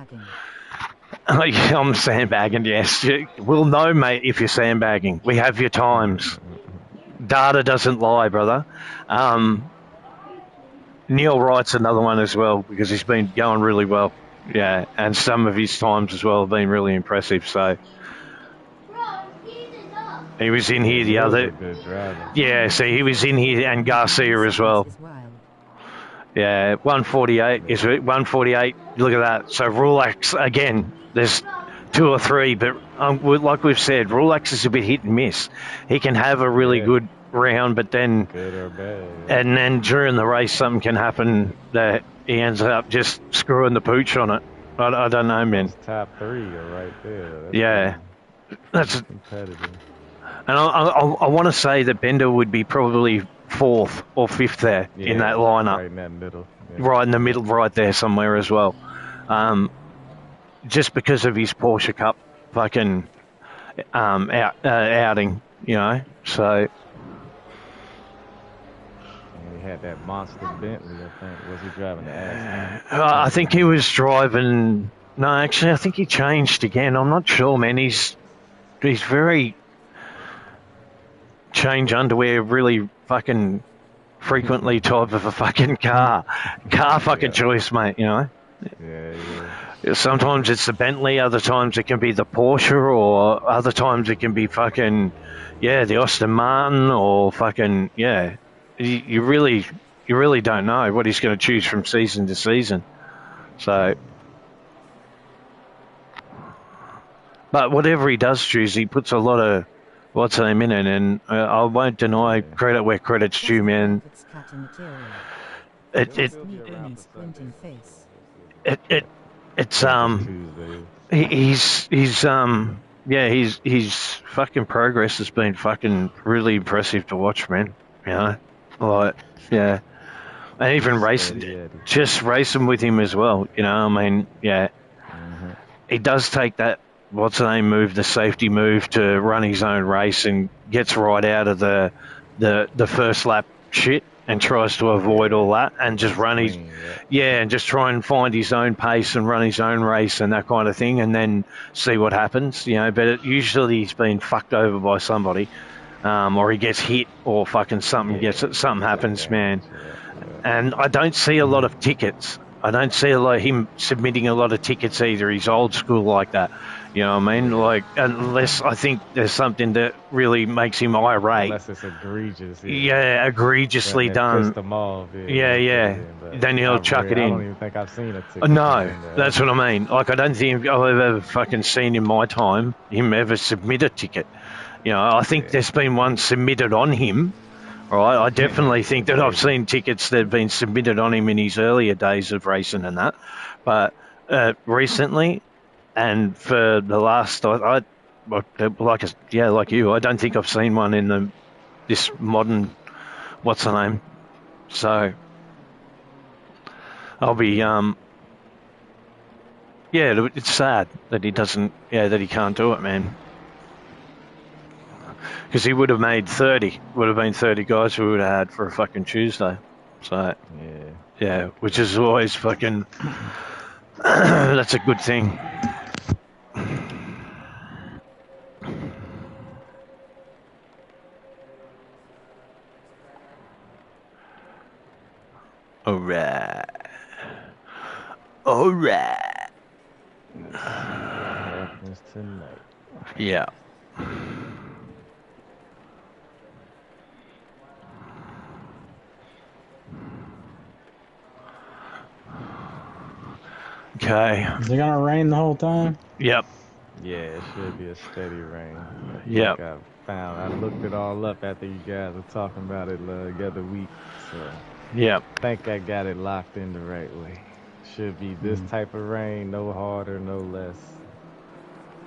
I'm sandbagging. Yes, we'll know, mate, if you're sandbagging. We have your times. Data doesn't lie, brother. Neil Wright's another one as well, because he's been going really well. Yeah, and some of his times as well have been really impressive. So he was in here the other... Yeah, so he was in here, and Garcia as well. Yeah, 148 is 148. Look at that. So Rolex, again, there's 2 or 3, but like we've said, Rolex is a bit hit and miss. He can have a really good round, but then good or bad. And then during the race something can happen that he ends up just screwing the pooch on it. I don't know, man. Those top 3 are right there. That's competitive. And I want to say that Bender would be probably 4th or 5th there in that lineup. Right in that middle. Yeah. Right in the middle, right there somewhere as well. Just because of his Porsche Cup fucking outing, you know. So... He had that monster Bentley, I think. Was he driving the ass? I think he was driving... No, actually, I think he changed again. I'm not sure, man. He's very... change underwear really fucking frequently type of a fucking car fucking choice, mate, you know. Sometimes it's the Bentley, other times it can be the Porsche, or other times it can be fucking the Aston Martin, or fucking you really don't know what he's going to choose from season to season. So but whatever he does choose, he puts a lot of what's the name in it, and I won't deny credit where credit's due, man. He's fucking progress has been fucking really impressive to watch, man. You know, like and even racing with him as well. You know, I mean, he does take that what's the name move, the safety move, to run his own race, and gets right out of the first lap shit and tries to avoid all that and just run his and just try and find his own pace and run his own race and that kind of thing, and then see what happens, you know. But usually he's been fucked over by somebody, or he gets hit, or fucking something happens, man. And I don't see a lot of tickets. I don't see him submitting a lot of tickets either. He's old school like that. You know what I mean? Like, unless I think there's something that really makes him irate. Unless it's egregious. Yeah, egregiously done. Them off, Then he'll chuck it in. I don't even think I've seen a ticket. No, that's what I mean. Like, I don't think I've ever fucking seen in my time him ever submit a ticket. You know, I think there's been one submitted on him. Right, I definitely think that I've seen tickets that have been submitted on him in his earlier days of racing and that. But recently, and for the last, like you, I don't think I've seen one in this modern, what's the name? So I'll be, it's sad that he doesn't, that he can't do it, man. Because he would have made 30. Would have been 30 guys who would have had for a fucking Tuesday. So, which is always fucking... that's a good thing. Alright. Alright. Let's see what happens tonight. Yeah. Okay. Is it gonna rain the whole time? Yep. Yeah, it should be a steady rain. Yep. I looked it all up after you guys were talking about it the other week. So Yep. I think I got it locked in the right way. Should be this type of rain, no harder, no less.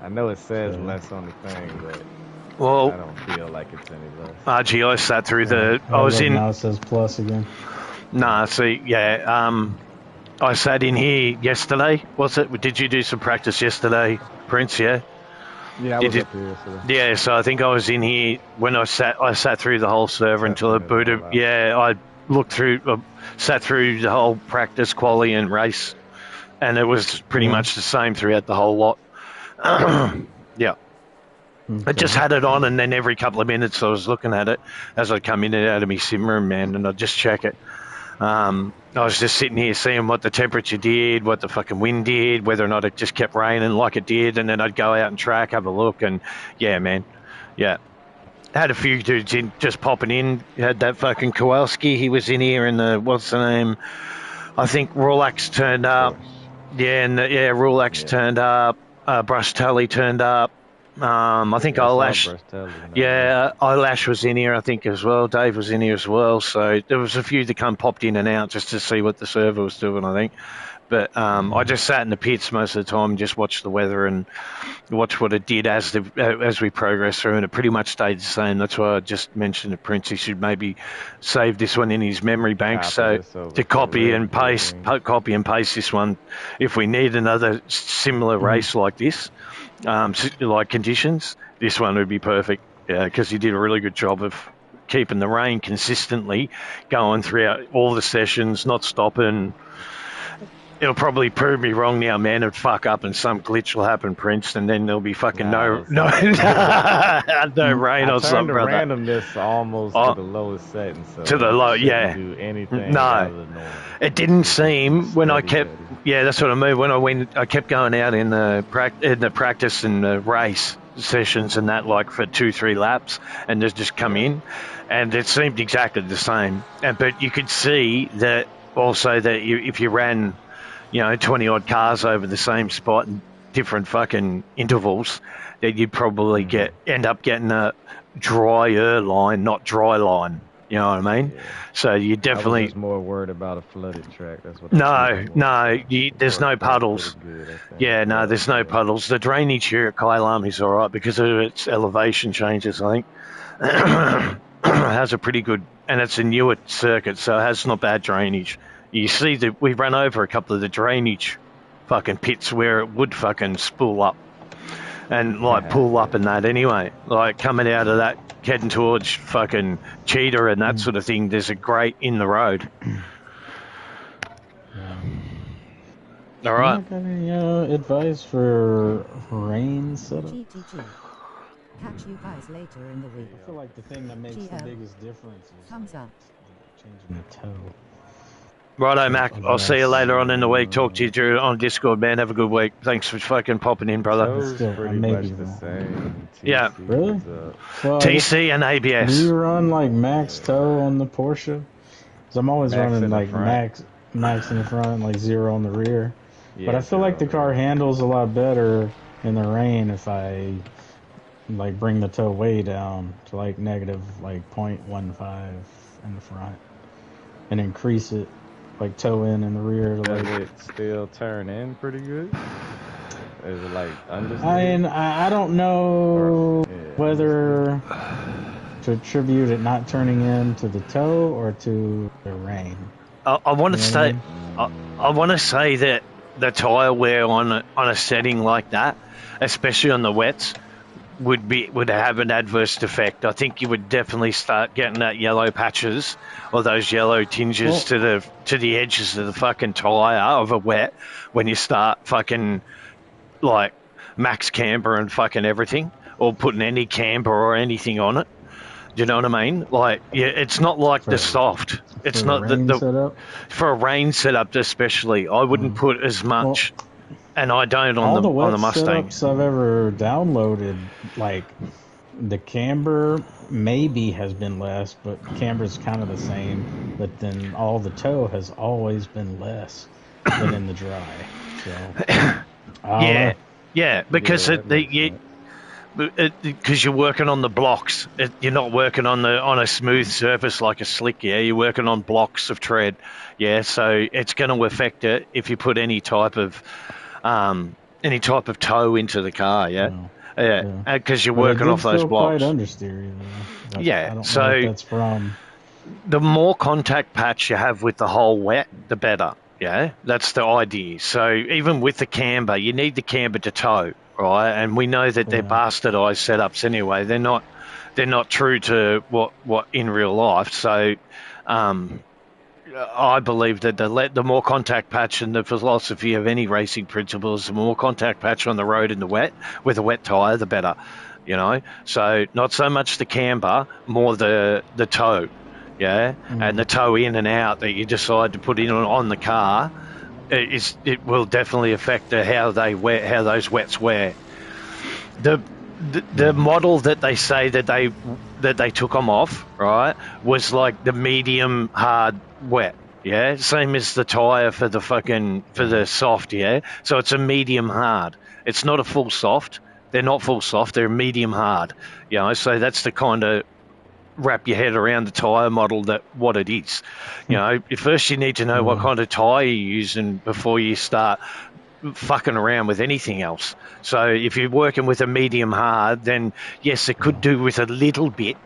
I know it says less on the thing, but Well, I don't feel like it's any less. RG, I sat through the. I was look, in. now it says plus again. Nah, see, yeah. I sat in here yesterday. Was it? Did you do some practice yesterday, Prince? Yeah. Yeah, I was up here yesterday. Yeah, so I think I was in here when I sat through the whole server until it booted. Yeah, I sat through the whole practice, quali, and race, and it was pretty much the same throughout the whole lot. Yeah. Okay. I just had it on, and then every couple of minutes I was looking at it as I come in and out of my sim room, man, and I'd just check it. I was just sitting here seeing what the temperature did, what the fucking wind did, whether or not it just kept raining like it did, and then I'd go out and track, have a look, and yeah, man, yeah. Had a few dudes just popping in. Had that fucking Kowalski, he was in here, and what's the name? I think Rulax turned up. Yeah, and Rulax turned up. Brush Tully turned up. I think Eyelash. Yeah, Eyelash was in here, I think, as well. Dave was in here as well. So there was a few that popped in and out just to see what the server was doing, I think. But I just sat in the pits most of the time and just watched the weather and watched what it did as we progressed through, and it pretty much stayed the same. That's why I just mentioned to Prince he should maybe save this one in his memory bank to copy and paste this one if we need another similar race like this. Like conditions, this one would be perfect. Yeah, because he did a really good job of keeping the rain consistently going throughout all the sessions, not stopping. It'll probably prove me wrong now, man, and fuck up, and some glitch will happen, Prince, and then there'll be fucking no rain or something, brother. I turned the randomness almost to the lowest setting, so to the low, yeah. Do anything out of the norm. It didn't seem when I kept. Yeah, that's what I mean. When I kept going out in the practice and the race sessions and that, like for 2-3 laps, and just come in, and it seemed exactly the same. But you could see that also that if you ran, 20 odd cars over the same spot in different fucking intervals, that you'd probably end up getting a drier line, not dry line. You know what I mean? Yeah. So you definitely. I was just more worried about a flooded track. That's what. There's no puddles. There's no puddles. The drainage here at Kylam is all right because of its elevation changes. I think it has a pretty good, and it's a newer circuit, so it has not bad drainage. You see that we ran over a couple of the drainage fucking pits where it would fucking spool up and pull up and that anyway. Like coming out of that, heading towards fucking Cheetah and that sort of thing, there's a grate in the road. All right. Got any advice for rain setup? Catch you guys later in the week. I feel like the thing that makes the biggest difference is thumbs up. Changing the toe. Righto, Mac. I'll see you later on in the week. Talk to you on Discord, man. Have a good week. Thanks for fucking popping in, brother. Pretty much the same. Yeah. Really? Well, TC and ABS. Do you run like max toe on the Porsche? Because I'm always running like max in the front, like 0 on the rear. Yeah, but I feel like the car handles a lot better in the rain if I like bring the toe way down to like negative like 0.15 in the front and increase it. Like toe in the rear. Does it still turn in pretty good? Is it like understeer? I don't know whether to attribute it not turning in to the toe or to the rain. I want to say, I want to say that the tire wear on a setting like that, especially on the wets, would have an adverse effect. I think you would definitely start getting that yellow patches or those yellow tinges to the edges of the fucking tire of a wet when you start fucking like max camber and fucking everything, or putting any camber or anything on it. Do you know what I mean? Like, yeah, it's not like the soft. it's for not the setup? For a rain setup especially. I wouldn't put as much, and I don't on the Mustang. Setups I've ever downloaded, like the camber maybe has been less, but camber's kind of the same. But then all the tow has always been less than in the dry. So Because because you're working on the blocks. You're not working on a smooth surface like a slick. Yeah, you're working on blocks of tread. Yeah, so it's going to affect it if you put any type of tow into the car. Because you're working off those blocks. Quite understeery, though. Yeah, I don't know what that's from. The more contact patch you have with the whole wet, the better. Yeah, that's the idea. So even with the camber, you need the camber to tow, right? And we know that they're bastardized setups anyway. They're not true to what in real life. So I believe that the more contact patch, and the philosophy of any racing principles, the more contact patch on the road in the wet with a wet tire, the better. You know, so not so much the camber, more the tow. Yeah, and the tow in and out that you decide to put in on the car, it will definitely affect how those wets wear. The model that they say that they took them off, right, was like the medium hard wet. Yeah, same as the tire for the soft. Yeah, so it's a medium hard. It's not a full soft. They're not full soft. They're medium hard. You know, so that's the kind of wrap your head around the tyre model what it is. You know, first you need to know what kind of tyre you're using before you start fucking around with anything else. So if you're working with a medium hard, then yes, it could do with a little bit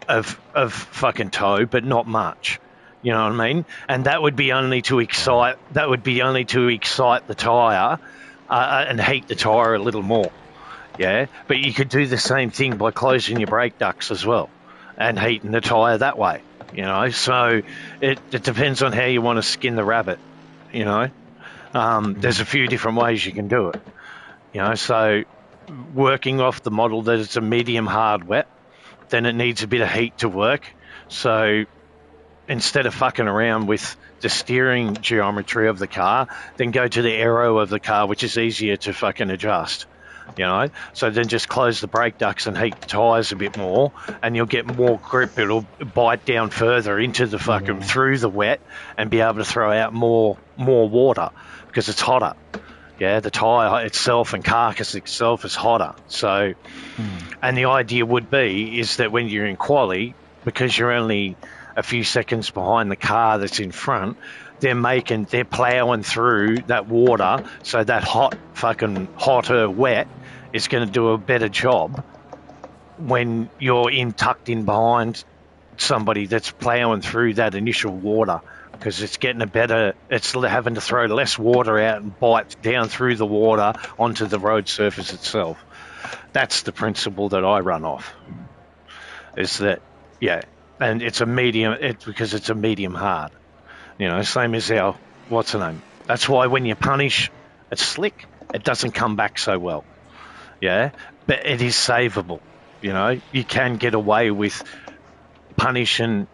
of fucking tow, but not much. You know what I mean? And that would be only to excite the tyre and heat the tyre a little more. Yeah, but you could do the same thing by closing your brake ducts as well and heating the tyre that way, you know. So it depends on how you want to skin the rabbit, you know. There's a few different ways you can do it, you know. So working off the model that it's a medium hard wet, then it needs a bit of heat to work. So instead of fucking around with the steering geometry of the car, then go to the aero of the car, which is easier to fucking adjust. You know, so then just close the brake ducts and heat the tyres a bit more, and you'll get more grip. It'll bite down further into the fucking through the wet and be able to throw out more water because it's hotter. Yeah, the tyre itself and carcass itself is hotter. So, and the idea would be is that when you're in quali, because you're only a few seconds behind the car that's in front, they're ploughing through that water, so that hotter wet is going to do a better job when you're tucked in behind somebody that's ploughing through that initial water, because it's having to throw less water out and bite down through the water onto the road surface itself. That's the principle that I run off. Is that, yeah, and it's a medium, because it's a medium hard. You know, same as what's the name? That's why when you punish a slick, it doesn't come back so well. Yeah, but it is savable. You know, you can get away with punishing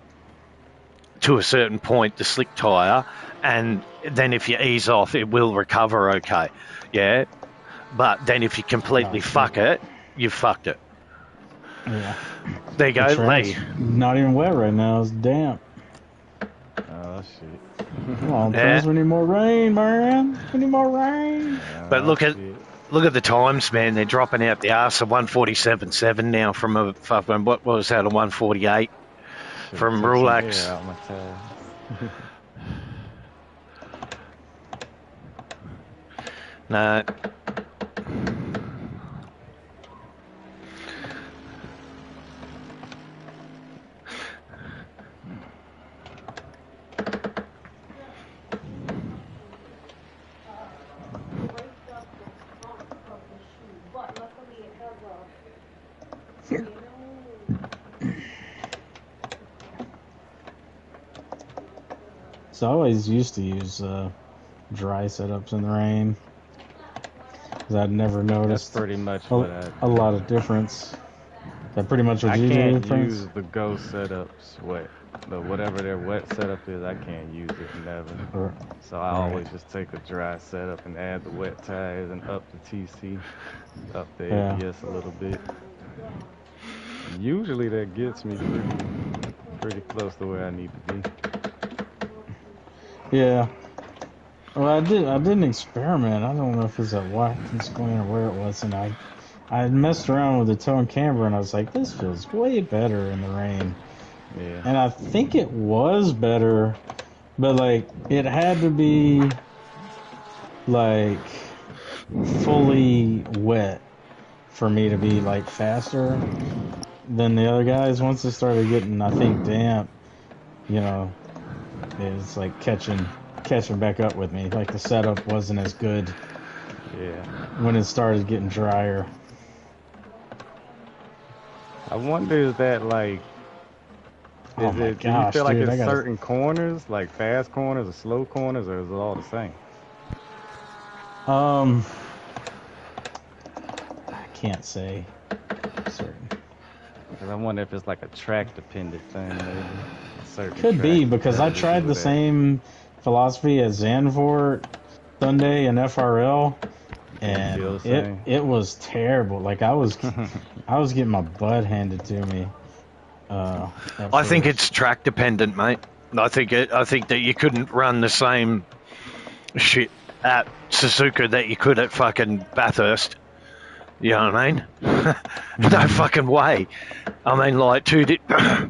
to a certain point the slick tyre, and then if you ease off, it will recover okay. Yeah, but then if you completely fuck it, you've fucked it. Yeah. There you go, Lee. Not even wet right now. It's damp. Oh, shit. Come on, please. We need more rain, man. We need more rain. But look at the times, man. They're dropping out the arse of 147.7 now from a fucking, what was that, a 148 from Rolex. No. So I always used to use dry setups in the rain, because I'd never noticed. That's pretty much a lot of difference. That pretty much what you do. I can't use the Go setups wet. But whatever their wet setup is, I can't use it never. So I always just take a dry setup and add the wet tires and up the TC, up the ABS a little bit. And usually that gets me pretty close to where I need to be. Yeah. Well, I didn't experiment. I don't know if it was at Watkins Glen or where it was, and I messed around with the toe and camber, and I was like, this feels way better in the rain. Yeah. And I think it was better, but like it had to be like fully wet for me to be like faster than the other guys. Once it started getting, I think, damp, you know, it's like catching back up with me. Like the setup wasn't as good. Yeah. When it started getting drier. I wonder, is that like, do you feel like it's certain corners, like fast corners or slow corners, or is it all the same? I can't say certain. Because I wonder if it's like a track dependent thing, maybe. Could be, because I tried the same philosophy as Zandvoort, Sunday, and FRL, and it was terrible. Like I was getting my butt handed to me. I think it's track dependent, mate. I think that you couldn't run the same shit at Suzuka that you could at fucking Bathurst. You know what I mean? No fucking way. I mean, like,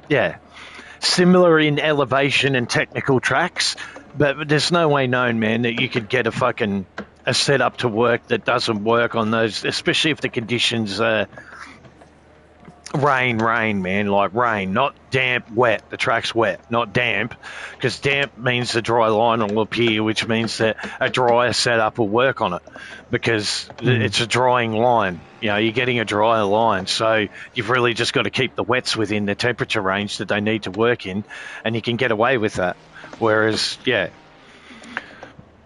yeah, similar in elevation and technical tracks, but there's no way known, man, that you could get a setup to work that doesn't work on those, especially if the conditions are rain, man, like rain, not damp, wet. The track's wet, not damp, because damp means the dry line will appear, which means that a drier setup will work on it, because it's a drying line. You know, you're getting a drier line, so you've really just got to keep the wets within the temperature range that they need to work in, and you can get away with that. Whereas, yeah,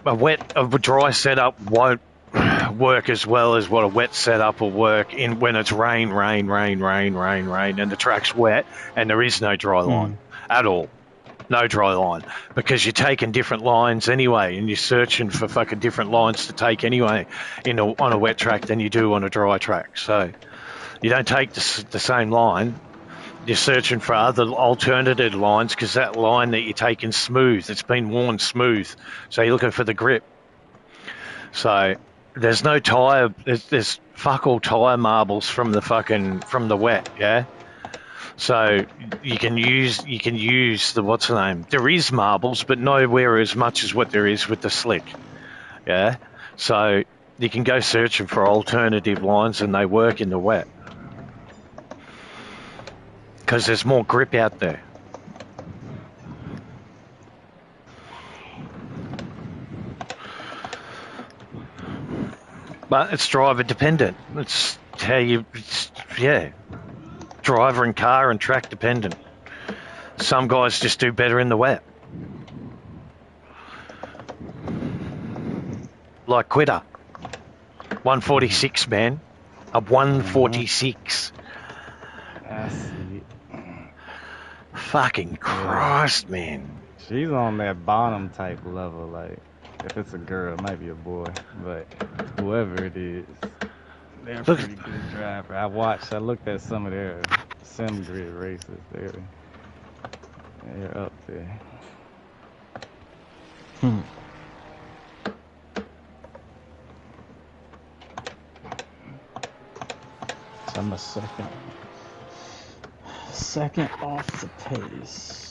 a dry setup won't work as well as what a wet setup will work in when it's rain, and the track's wet, and there is no dry line at all. No dry line, because you're taking different lines anyway, and you're searching for fucking different lines to take anyway on a wet track than you do on a dry track. So you don't take the same line. You're searching for other alternative lines, because that line that you're taking smooth, it's been worn smooth, so you're looking for the grip. So there's no tire. There's fuck all tire marbles from the wet, yeah. So you can use the what's the name? There is marbles, but nowhere as much as what there is with the slick, yeah. So you can go searching for alternative lines, and they work in the wet because there's more grip out there. But it's driver dependent. It's how driver and car and track dependent. Some guys just do better in the wet. Like Quitter. 146, man. A 146. I see. Fucking Christ, man. She's on that bottom type level, like. If it's a girl, it might be a boy, but whoever it is, they're a pretty good driver. I looked at some of their sim grid races. They're up there. So I'm a second off the pace.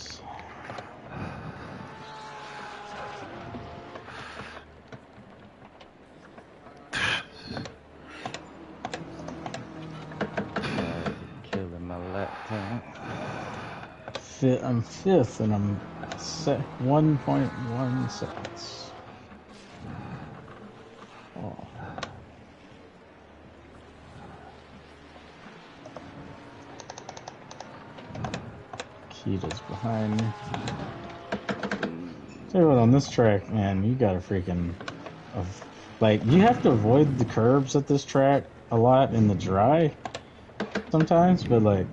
I'm fifth, and I'm 1.1 seconds. Oh. Kita's behind me. Tell you what, on this track, man, you gotta freaking... like, you have to avoid the curbs at this track a lot in the dry sometimes, but, like,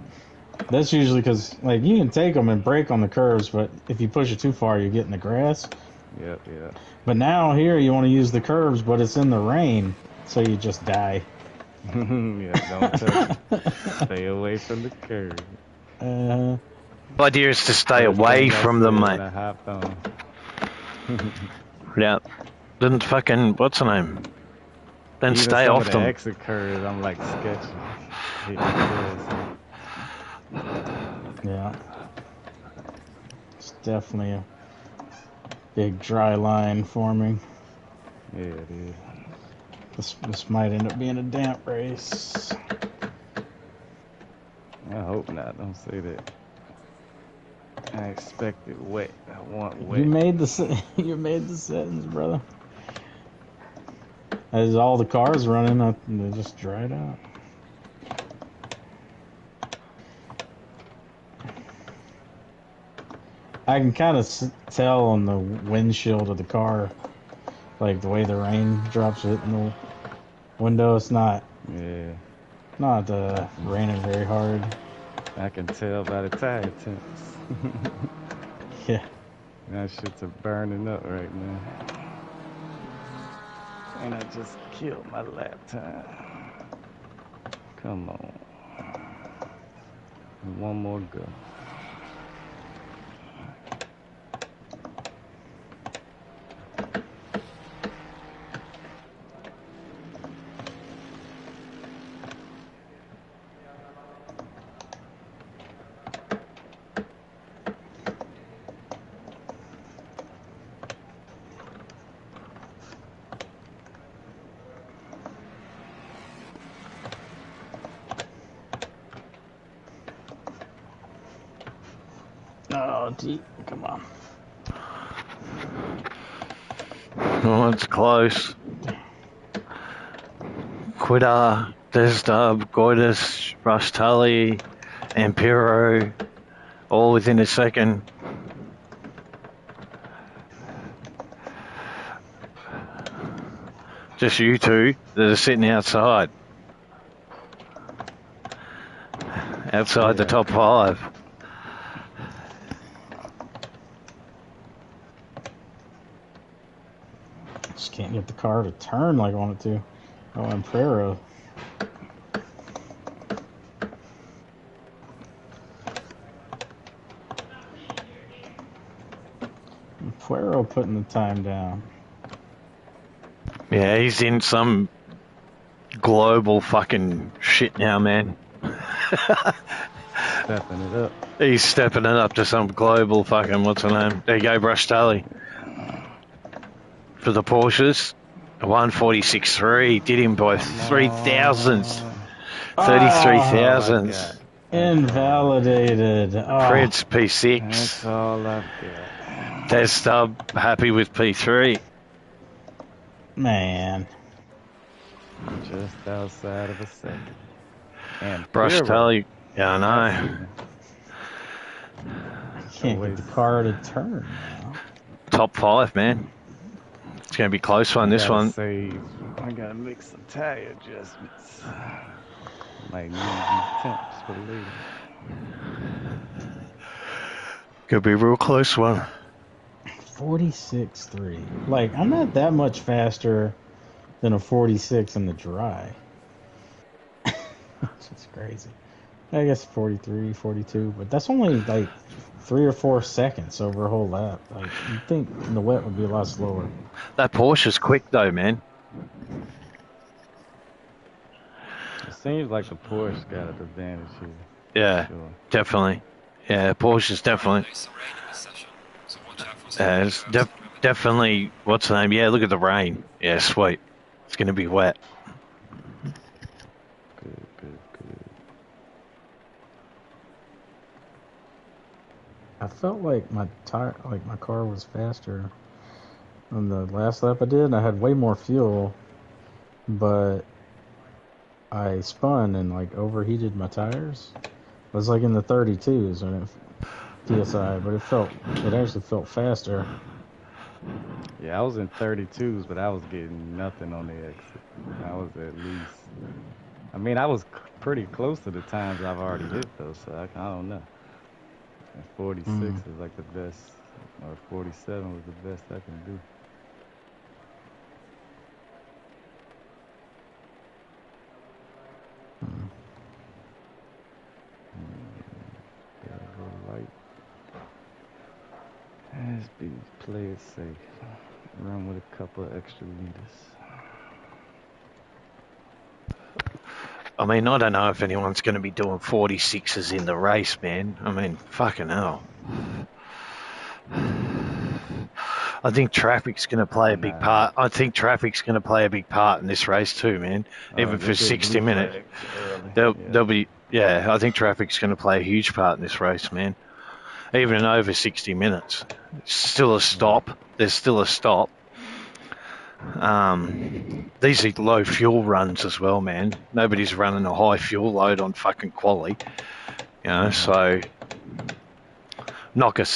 That's usually because, like, you can take them and brake on the curves, but if you push it too far, you get in the grass. Yep. But now here you want to use the curves, but it's in the rain, so you just die. Yeah, don't touch it. Stay away from the curve. The idea is to stay away from them, mate. I hopped on. Yeah. Didn't fucking, what's the name? Then Even stay some off of the them. exit curves, I'm like sketchy. Yeah. It's definitely a big dry line forming. Yeah, it is. This might end up being a damp race. I hope not. Don't say that. I expect it wet. I want wet. You made the settings, brother. As all the cars running up, they just dried out. I can kind of tell on the windshield of the car, like the way the rain drops it in the window. It's not raining very hard. I can tell by the tire temps. Yeah. That shit's burning up right now. And I just killed my laptop. Come on. One more go. Oh, gee, come on. Oh, it's close. Quitter, Desdub, Goitus, Rush Tully, Ampero, all within a second. Just you two that are sitting outside. Outside the top 5. Just can't get the car to turn like I want it to. Oh, and Prero. Puero putting the time down. Yeah, he's in some global fucking shit now, man. Stepping it up. He's stepping it up to some global fucking, what's her name? There you go, Brush Tully. For the Porsches, 146.3, did him by 3 thousandths. 33 thousandths. Invalidated. Preds P6. That's all I've got. Desdub happy with P3. Man. Just outside of a second. And Brush Tully. Yeah, I know. Can't get the car to turn now. Top 5, man. It's going to be a close one, this one. I got to make some tire adjustments. Might need these temps for later. Could be a real close one. 46.3. Like, I'm not that much faster than a 46 in the dry. It's just crazy. I guess 43, 42, but that's only like 3 or 4 seconds over a whole lap. Like, you'd think in the wet would be a lot slower. That Porsche's quick though, man. It seems like the Porsche got an advantage here. Yeah, sure. Definitely. Yeah, Porsche's definitely. It's definitely, what's the name? Yeah, look at the rain. Yeah, sweet. It's going to be wet. Good. I felt like my car was faster on the last lap I did. I had way more fuel, but I spun and like overheated my tires. It was like in the 32s when it PSI, but it actually felt faster. Yeah, I was in 32s, but I was getting nothing on the exit. I I mean, I was pretty close to the times I've already hit, though, so I don't know. And 46 is like the best, or 47 was the best I can do. Go light. Let's play it safe. Run with a couple of extra liters. I mean, I don't know if anyone's going to be doing 46s in the race, man. I mean, fucking hell. I think traffic's going to play a big part. I think traffic's going to play a big part in this race too, man. Even for 60 minutes. There'll be, yeah, I think traffic's going to play a huge part in this race, man. Even over 60 minutes. It's still a stop. There's still a stop. These are low fuel runs as well, man. Nobody's running a high fuel load on fucking quali. You know, so knock up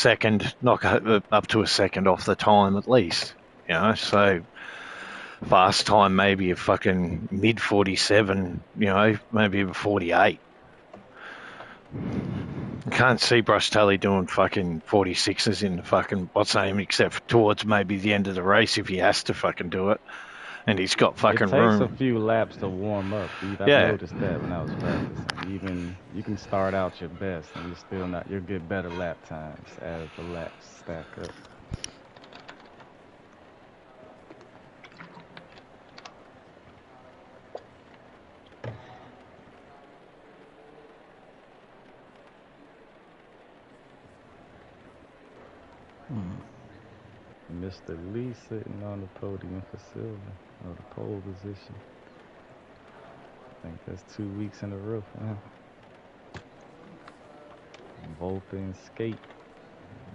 to a second off the time at least. You know, so fast time maybe a fucking mid 47, you know, maybe even 48. I can't see Brush Tully doing fucking 46s in the fucking what's name, except towards maybe the end of the race if he has to fucking do it. And he's got fucking room. It takes a few laps to warm up. I've noticed that when I was practicing. Even you can start out your best and you're still not. You'll get better lap times as the laps stack up. Mr. Lee sitting on the podium for silver, or the pole position. I think that's 2 weeks in a row for him. Volta and Skate.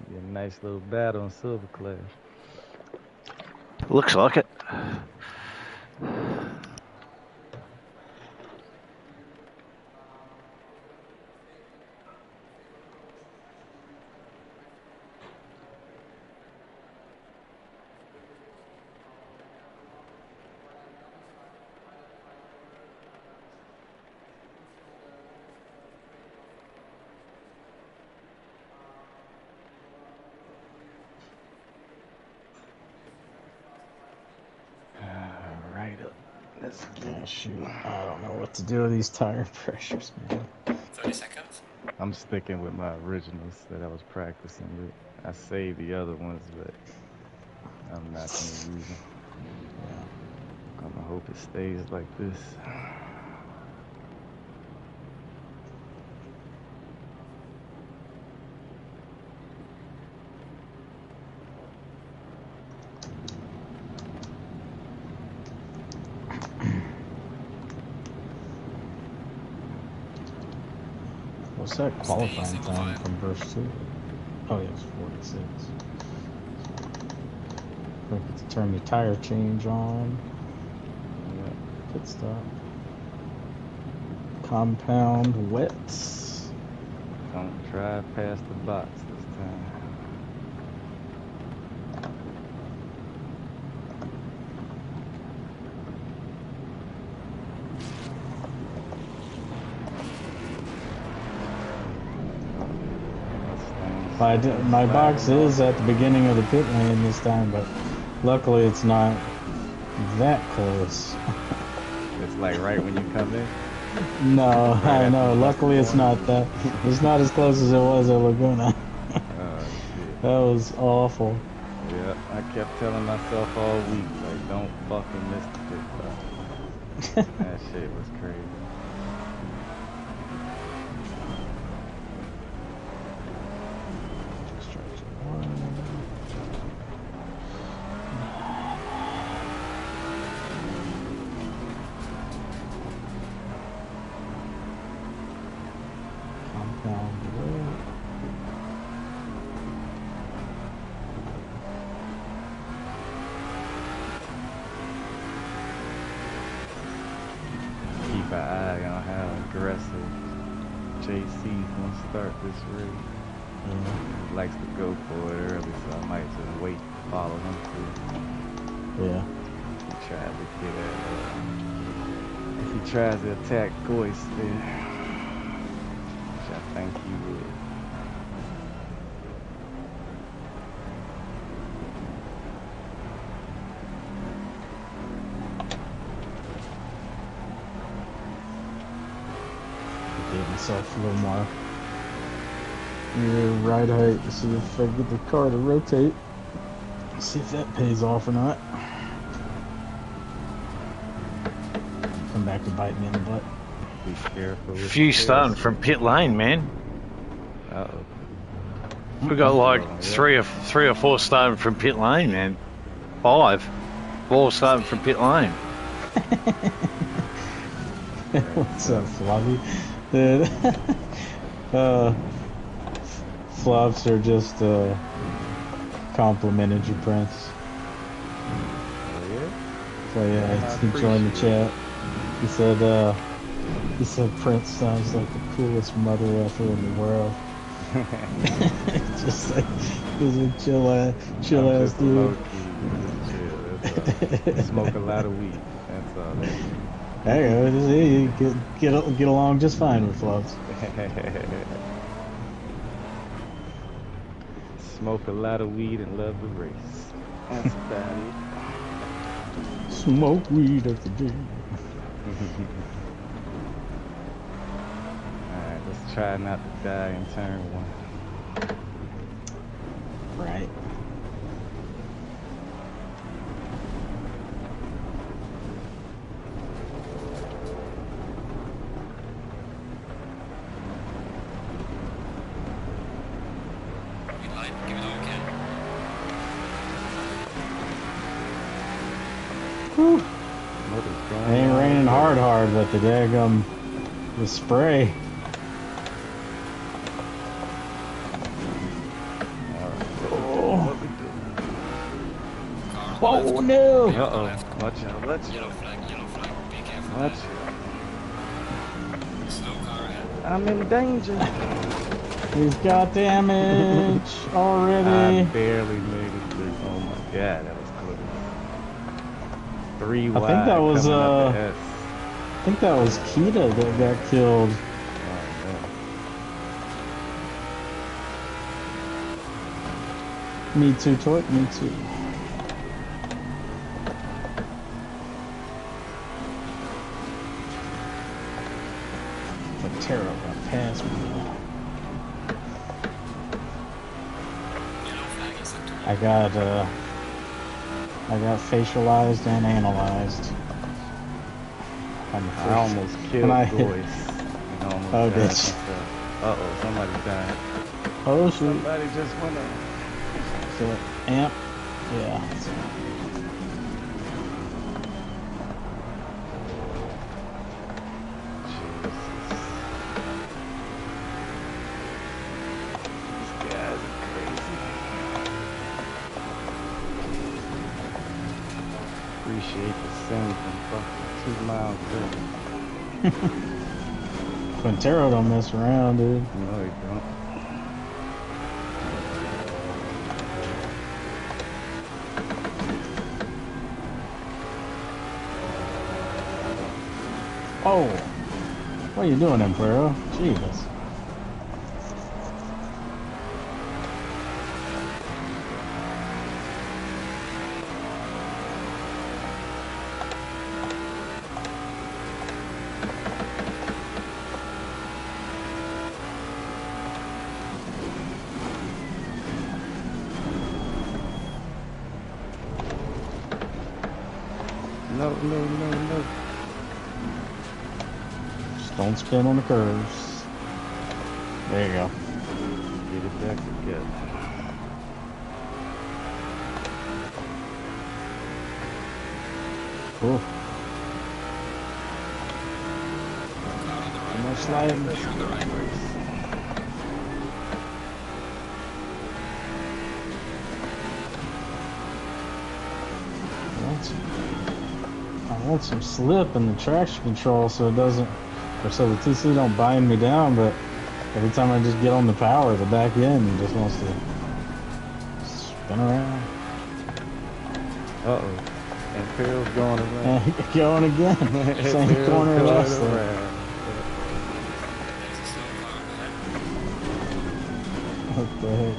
Be a nice little battle in silver class. Looks like it. Shoot, I don't know what to do with these tire pressures, man. 30 seconds. I'm sticking with my originals that I was practicing with. I saved the other ones, but I'm not going to use them. Yeah. I'm going to hope it stays like this. What's that qualifying time from verse 2? Oh, yeah, it's 46. We get to turn the tire change on. Yeah, pit stop. Compound wets. Don't drive past the box this time. My box is at the beginning of the pit lane this time, but luckily it's not that close. It's like right when you come in? No, right I know. Luckily it's not that. It's not as close as it was at Laguna. Shit. That was awful. Yeah, I kept telling myself all week, like, don't fucking miss the pit stop. That shit was crazy. Keep an eye on how aggressive JC's gonna start this race. He likes to go for it early, so I might just wait to follow him through. Yeah. Try to get at If he tries to attack Goyce there, which I think he will. Give myself a little more ride height to see if I can get the car to rotate. See if that pays off or not. Come back to bite me in the butt. Be careful. Few starting from pit lane, man. Uh-oh. We got like three or four starting from pit lane, man. 5. 4 starting from pit lane. What's up, Floppy? Dude. Flops are just complimented you, Prince. Oh, yeah? So yeah, he joined the chat. He said Prince sounds like the coolest mother effer in the world. Just like he's a chill ass dude. Chill. Smoke a lot of weed. That's all that is. There you go. Get along just fine with Flops. Smoke a lot of weed and love the race. That's about it. Smoke weed at the gym. Alright, let's try not to die in turn 1. Right. Whew. It ain't raining hard, but the daggum, the spray. Oh no! Uh-oh. Watch out. Yellow flag, be careful. Watch out. I'm in danger. He's got damage already. I barely made it through. Oh my god, that was close. 3 wide. I think that was coming up the S. I think that was Kita that got killed. Oh, Me too, Torque. Me too. Taro got past me. I got facialized and analyzed. I almost killed Goyce. Oh, bitch. Uh-oh, somebody died. Oh, shoot. Somebody just went up. So, amp. Yeah. Appreciate the same from fucking 2 miles there. Quintero don't mess around, dude. No, he don't. Oh! What are you doing, Emperor? Jesus. No. Just don't spin on the curves. There you go. Get it back together. Cool. Too much sliding. I want some slip in the traction control so it doesn't, or so the TC don't bind me down, but every time I just get on the power, the back end just wants to spin around. Uh-oh. Imperial's going around. Going again. Same corner last time. What the heck?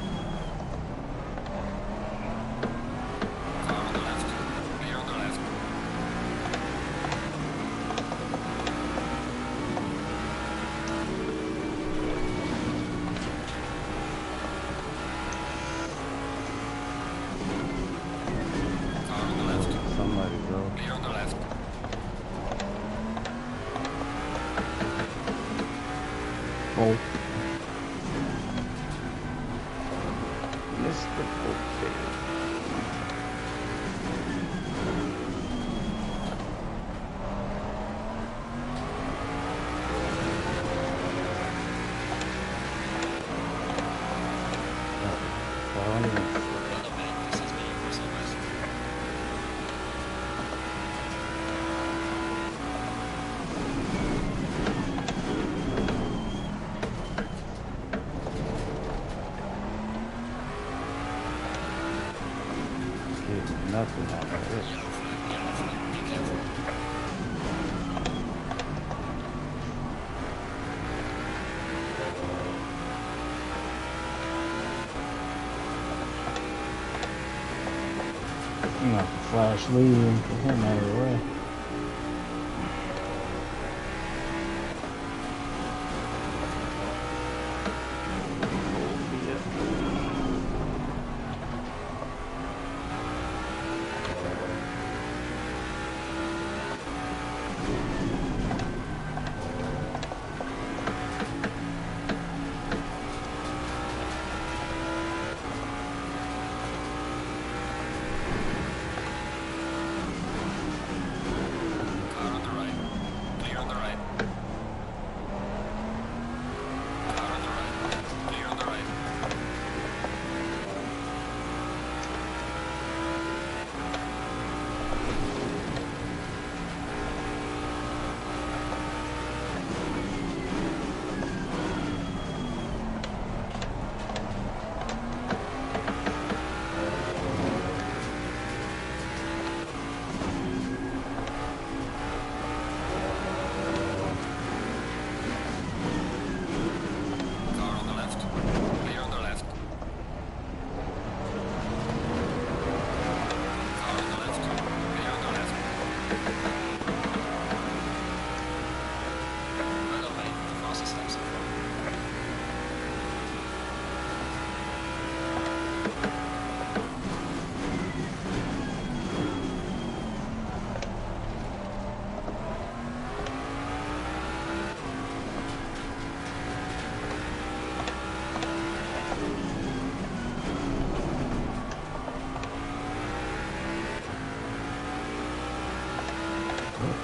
Oh. Mr. Buffet. Nothing out of this. I'm gonna flash leading for him out of the way.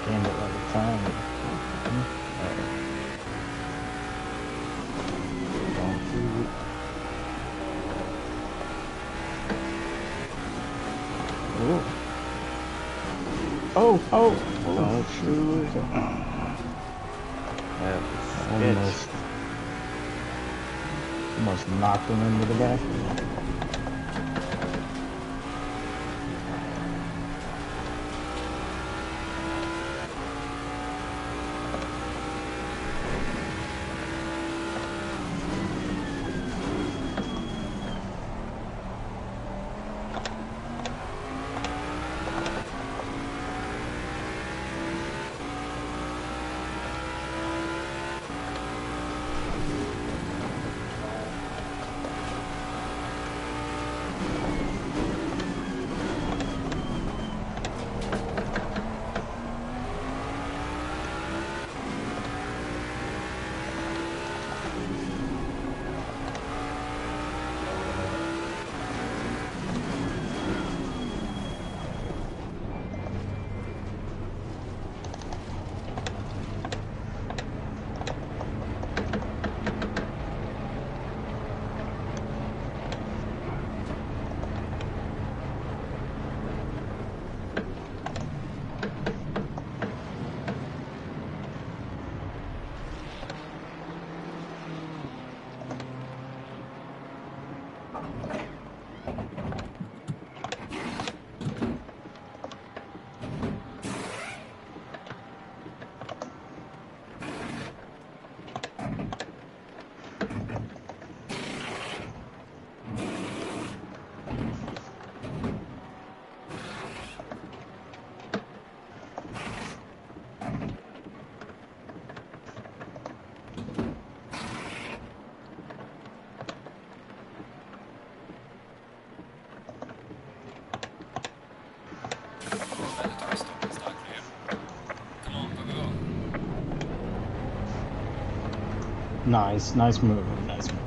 Came at like a time. Oh, shoot. Almost knocked him into the back. Nice move, nice move.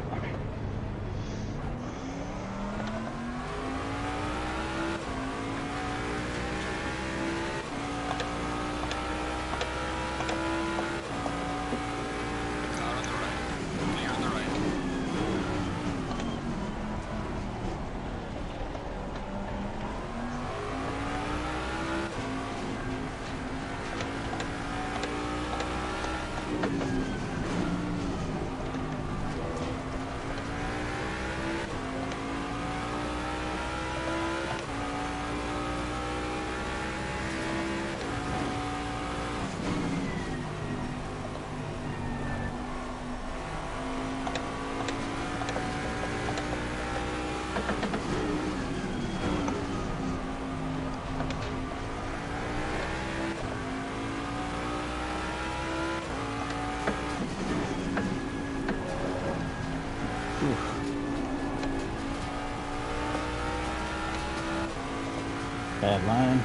Bad line.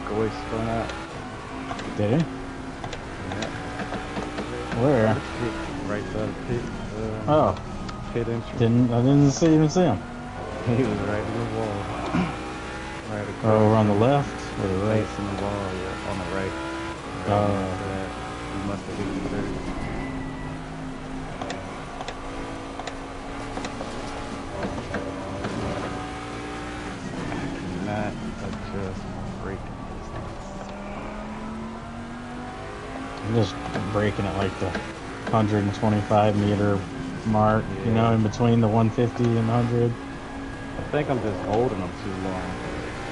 Goy spun out. Did he? Yeah. Where? Right side of pit. Oh. Pit entry. I didn't even see him. He was right in the wall. Right across. Oh, over on the left or the right? Facing the wall, yeah, on the right. He must have hit the dirt. I cannot adjust braking distance. I'm just braking at like the 125 meter mark, Yeah. you know, in between the 150 and 100. I think I'm just holding them too long.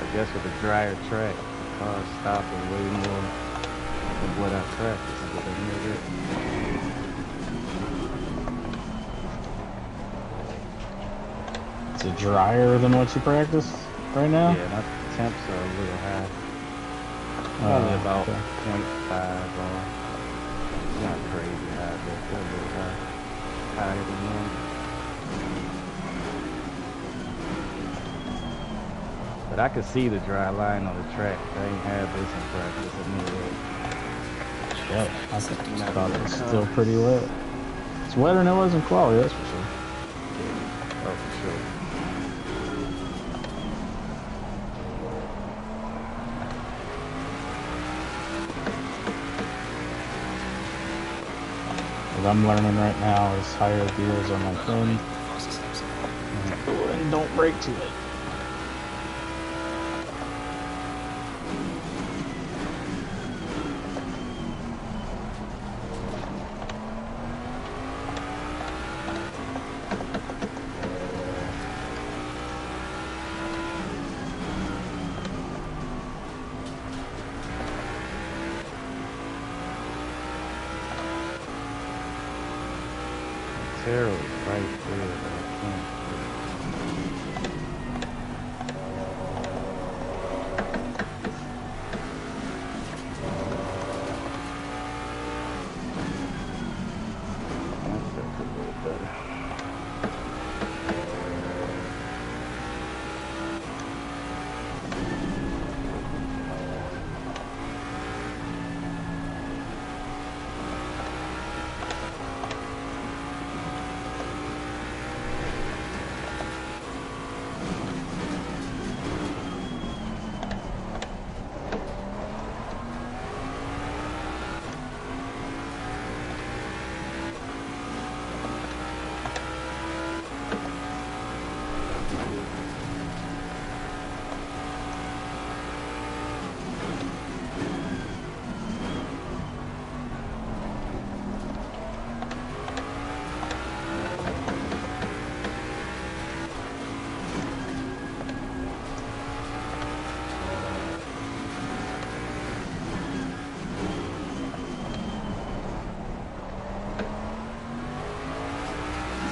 I guess with a drier track, the cars stopping way more than what I practice. But I know that. Is it drier than what you practice right now? Yeah, my temps are a little high. Only about 0.5 off. It's not crazy high, but still a little high. Higher than normal. But I could see the dry line on the track. I ain't had this in practice. I knew that. Yep, I thought it was still pretty wet. It's wetter than it was in quality, that's for sure. Yeah. Oh, for sure. What I'm learning right now is higher gears on my friend. And don't brake too late. Terrell is right there, but I can't. That's a little better.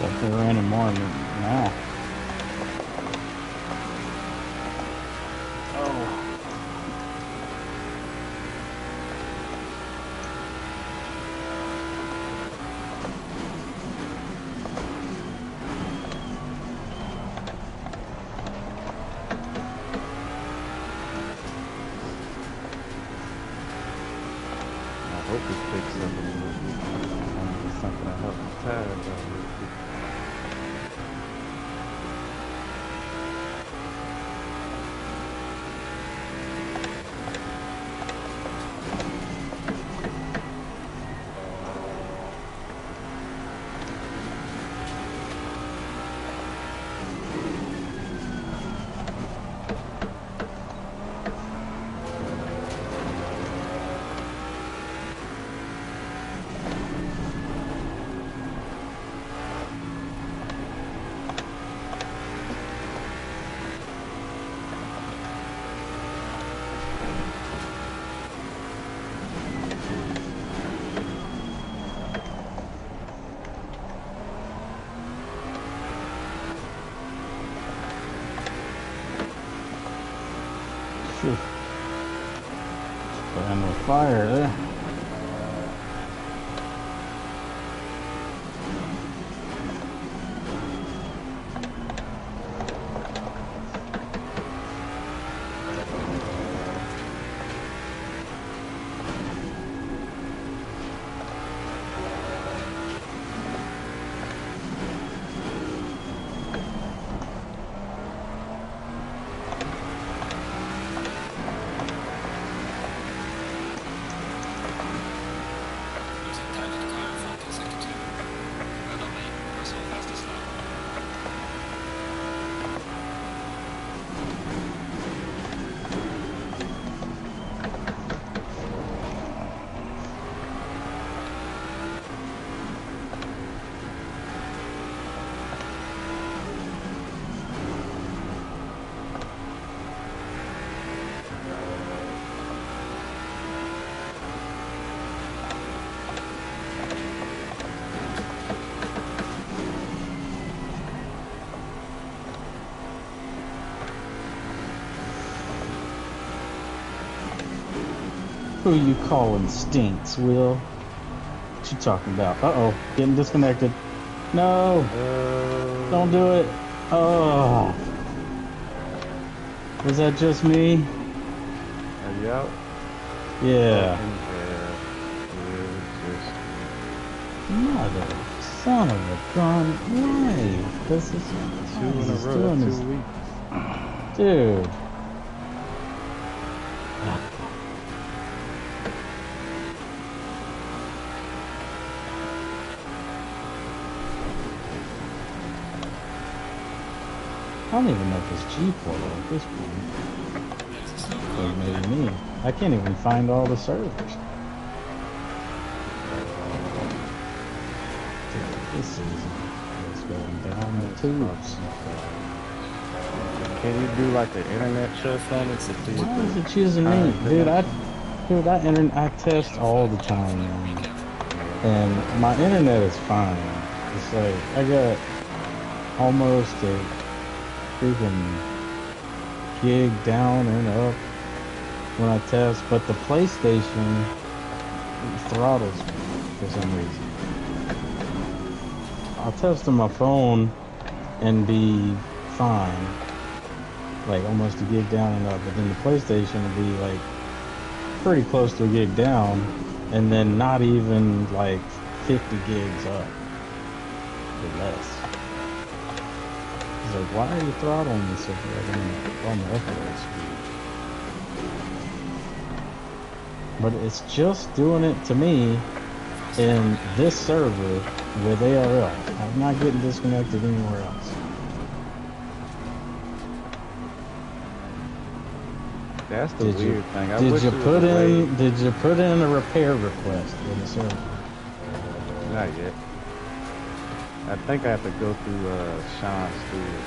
Definitely raining more now. I hope it picks up a little bit. I need something to help the tires out a little bit. Playing with fire there. Who you calling stinks, Will? What you talking about? Uh-oh, getting disconnected. No! Don't do it! Oh! Was that just me? Are you out? Yeah. Yeah, Mother, son of a gun. Why? This is... two in a row, 2 weeks. Dude. I don't even know if it's G-Portal at this point. Or maybe me. I can't even find all the servers. Dude, this is going down the tubes. Can you do like the internet chest on it? Why is it choosing me? Dude, I test all the time, man. And my internet is fine. It's like, I got almost a freaking gig down and up when I test, but the PlayStation throttles me for some reason. I'll test on my phone and be fine, like almost a gig down and up, but then the PlayStation will be like pretty close to a gig down and then not even like 50 gigs up or less. It's like, why are you throttling this if you're on the upload speed? But it's just doing it to me in this server with ARL. I'm not getting disconnected anywhere else. That's the weird thing. Did you put in a repair request in the server? Not yet. I think I have to go through Sean's studio.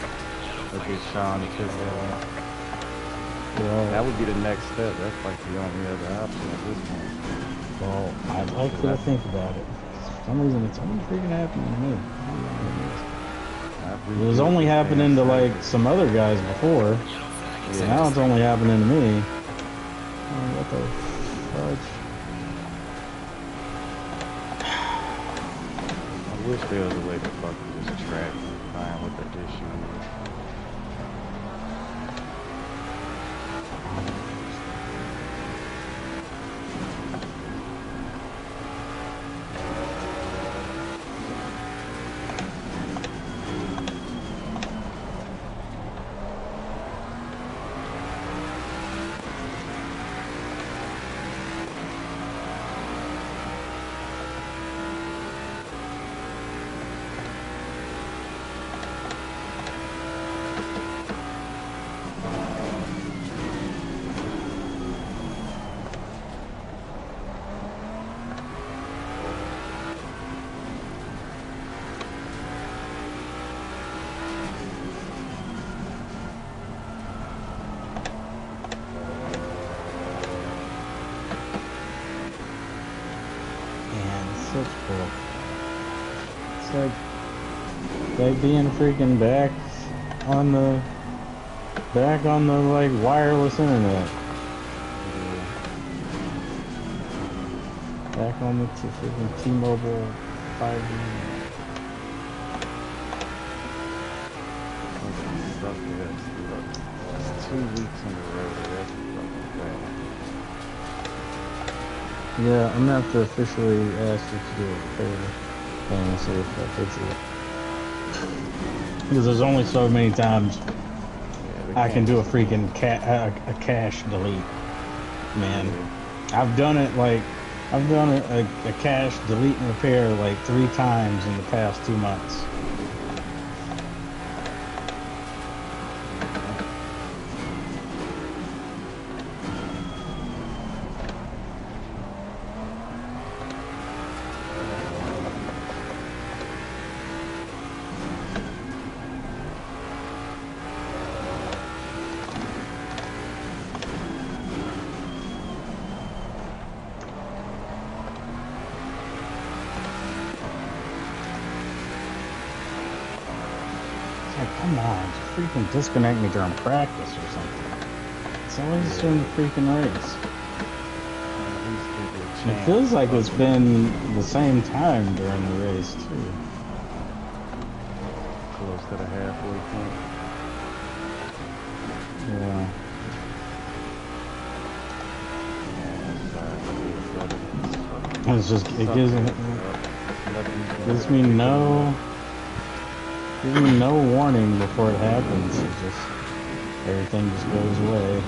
Look at Sean to put that on. Well, that would be the next step. That's like the only other option at this point. Well, I'd like to think about it. For some reason, it's only freaking happening to me. It was only happening to like some other guys before. Yeah, now it's only happening to me. Oh, what the fudge? I wish there was a way to fucking just track and find what the issue is. It's like being freaking back on the like wireless internet. Back on the freaking T-Mobile 5G. It's 2 weeks in a row. That's fucking bad. Yeah, I'm gonna have to officially ask you to do a repair thing and see if that fixes it. Because there's only so many times I can do a freaking a cache delete. Man, I've done it a cache delete and repair like 3 times in the past 2 months. Come on, just freaking disconnect me during practice or something. It's always during the freaking race. It feels like it's been the same time during the race too. Close to the halfway point. Yeah. It's just, it gives me no warning before it happens. It's just, everything just goes away.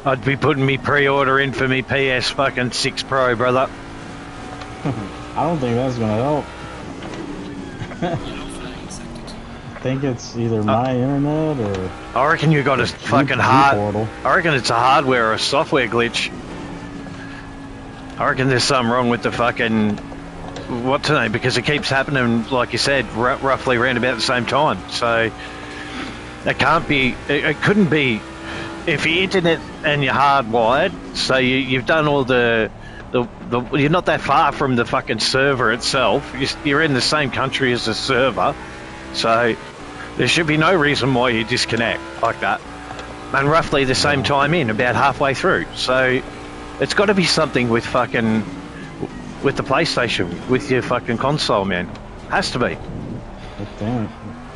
I'd be putting me pre-order in for me PS fucking 6 Pro, brother. I don't think that's gonna help. I think it's either my internet or... I reckon you got a fucking I reckon it's a hardware or a software glitch. I reckon there's something wrong with the fucking... What tonight? Because it keeps happening, like you said, roughly around about the same time. So it can't be. It couldn't be. If your internet and you're hardwired, so you've done all the you're not that far from the fucking server itself. You're in the same country as the server, so there should be no reason why you disconnect like that. And roughly the same time in, about halfway through. So it's got to be something with fucking. With the PlayStation, with your fucking console, man. Has to be.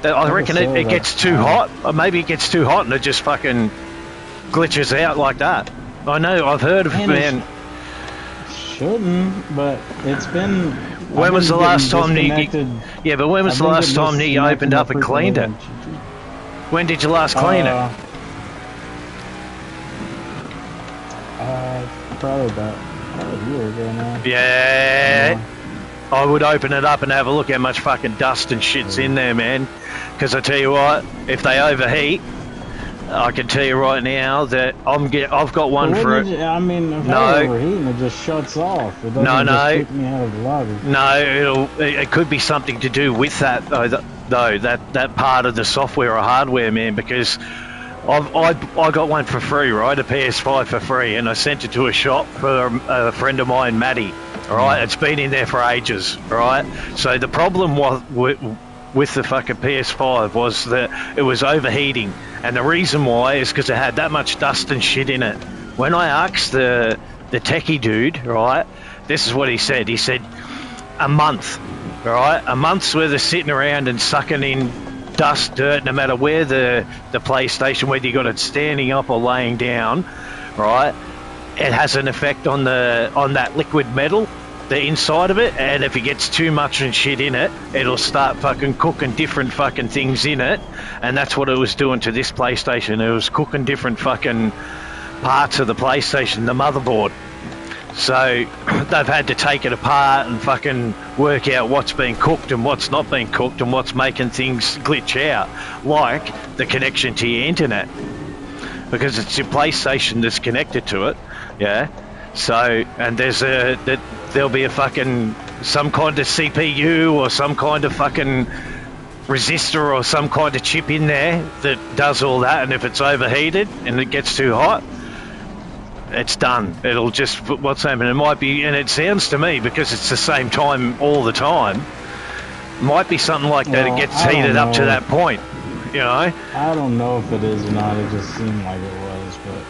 I reckon it gets too hot, or maybe it gets too hot and it just fucking glitches out like that. I know, I've heard of, man. Shouldn't, but it's been... When was the last time yeah, but when was the last time you opened up and cleaned it? When did you last clean it? Probably about a year ago now. Yeah. I would open it up and have a look how much fucking dust and shit's in there, man. Because I tell you what, if they overheat, I can tell you right now that I've got one for it. I mean, if I overheat and it just shuts off. It doesn't just kick me out of the lobby. No, it could be something to do with that though. That part of the software or hardware, man. Because I got one for free, right? A PS5 for free, and I sent it to a shop for a friend of mine, Maddie. All right, it's been in there for ages. All right, so the problem with the fucking PS5 was that it was overheating, and the reason why is because it had that much dust and shit in it. When I asked the techie dude, right, this is what he said. He said a month, right, a month's worth of sitting around and sucking in dust, dirt, no matter where the PlayStation, whether you got it standing up or laying down, right, it has an effect on that liquid metal, the inside of it, and if it gets too much and shit in it, it'll start fucking cooking different fucking things in it, and that's what it was doing to this PlayStation. It was cooking different fucking parts of the PlayStation, the motherboard. So they've had to take it apart and fucking work out what's been cooked and what's not been cooked and what's making things glitch out, like the connection to your internet, because it's your PlayStation that's connected to it, yeah. So, and there'll be a fucking some kind of CPU or some kind of fucking resistor or some kind of chip in there that does all that, and if it's overheated and it gets too hot, it's done. It'll just, what's happening, it might be, and it sounds to me, because it's the same time all the time, might be something like that. Well, it gets heated up to that point, you know? I don't know if it is or not. It just seemed like it was, but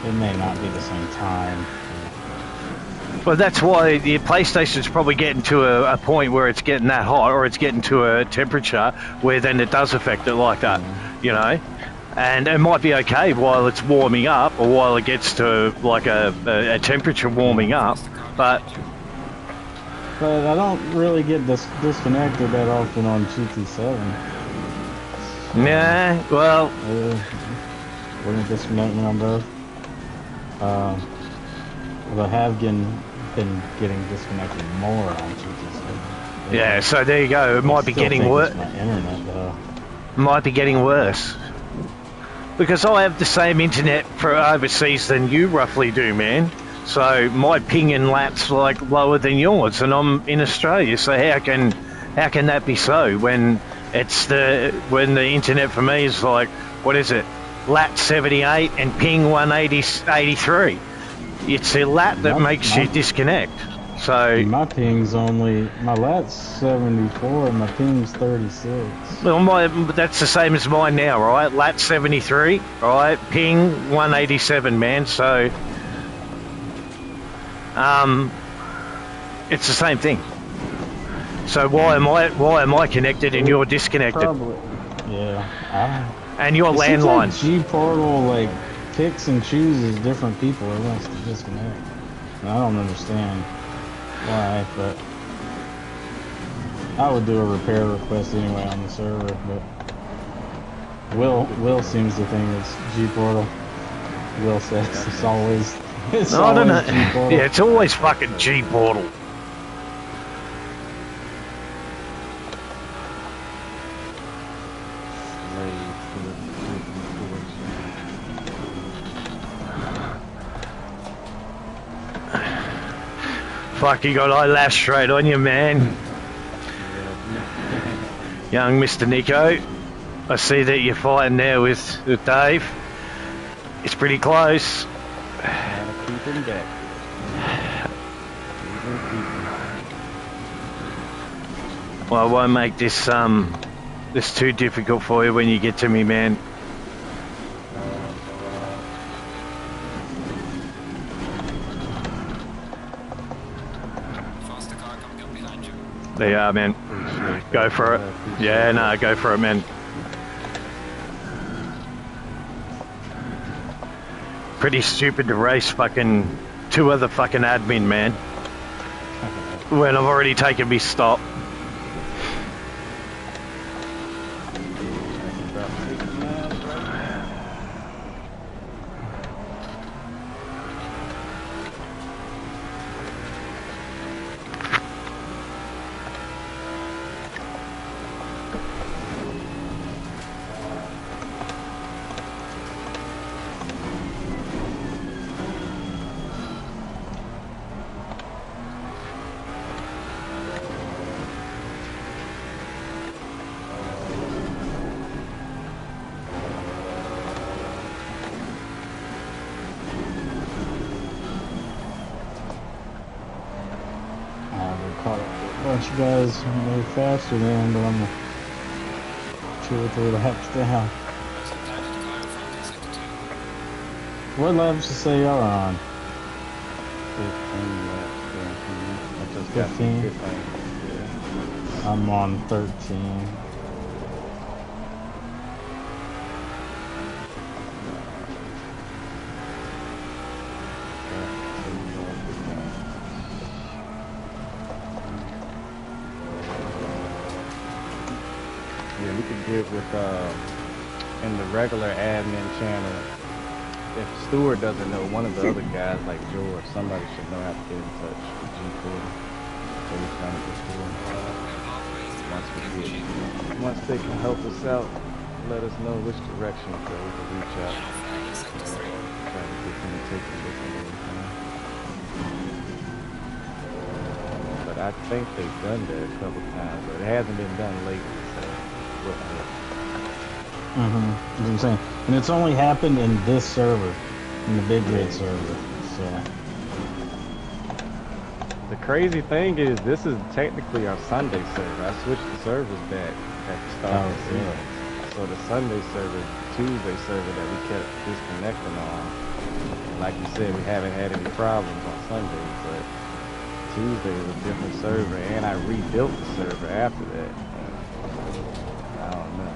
it may not be the same time. Well, that's why the PlayStation's probably getting to a point where it's getting that hot, or it's getting to a temperature where then it does affect it like that, you know? And it might be okay while it's warming up, or while it gets to like a temperature warming up, but I don't really get disconnected that often on GT7. Nah, well, wouldn't disconnect me on both. But I have been getting disconnected more on GT7. Yeah, so there you go. It might be getting worse. Might be getting worse. Because I have the same internet for overseas than you roughly do, man. So my ping and lat's like lower than yours, and I'm in Australia. So how can that be so when when the internet for me is like, what is it, lat 78 and ping 183? It's the lat that makes you disconnect. So my ping's my lat's 74 and my ping's 36. Well, that's the same as mine now, right? Lat 73, right? Ping 187, man. So it's the same thing. So why am I connected and you're disconnected? Probably, yeah. And your landline. Like G-Portal like picks and chooses different people it wants to disconnect. And I don't understand why, but I would do a repair request anyway on the server. But Will seems to think it's G-Portal. Will says it's always I don't know. G-Portal. Yeah, it's always fucking G-Portal. Fuck, you got eyelash straight on you, man. Young Mr. Nico, I see that you're fighting there with Dave. It's pretty close. Keep him back. Well, I won't make this too difficult for you when you get to me, man. There you are, man. Go for it. Yeah, no, go for it, man. Pretty stupid to race fucking two other fucking admin, man. When I've already taken me stop. Bunch of guys move faster than, but I'm 2 or 3 laps down. Sometimes the car in front is sector 2. What laps you say y'all are on? 15 laps. Yeah. I just 15? got 15. Yeah. I'm on 13. Yeah, we could get with in the regular admin channel. If Stewart doesn't know, one of the other guys like George, somebody should know how to get in touch with G40. So we've done it before. Once they can help us out, let us know which direction to go. We can reach out. Try to get them to take a look at everything. But I think they've done that a couple times, but it hasn't been done lately. So That's what I'm saying. And it's only happened in this server, in the Big Grid server. So the crazy thing is, this is technically our Sunday server. I switched the servers back at the start of the season. So the Sunday server, Tuesday server that we kept disconnecting on. Like you said, we haven't had any problems on Sundays, but Tuesday is a different server, and I rebuilt the server after that. I don't know.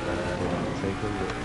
But take a look.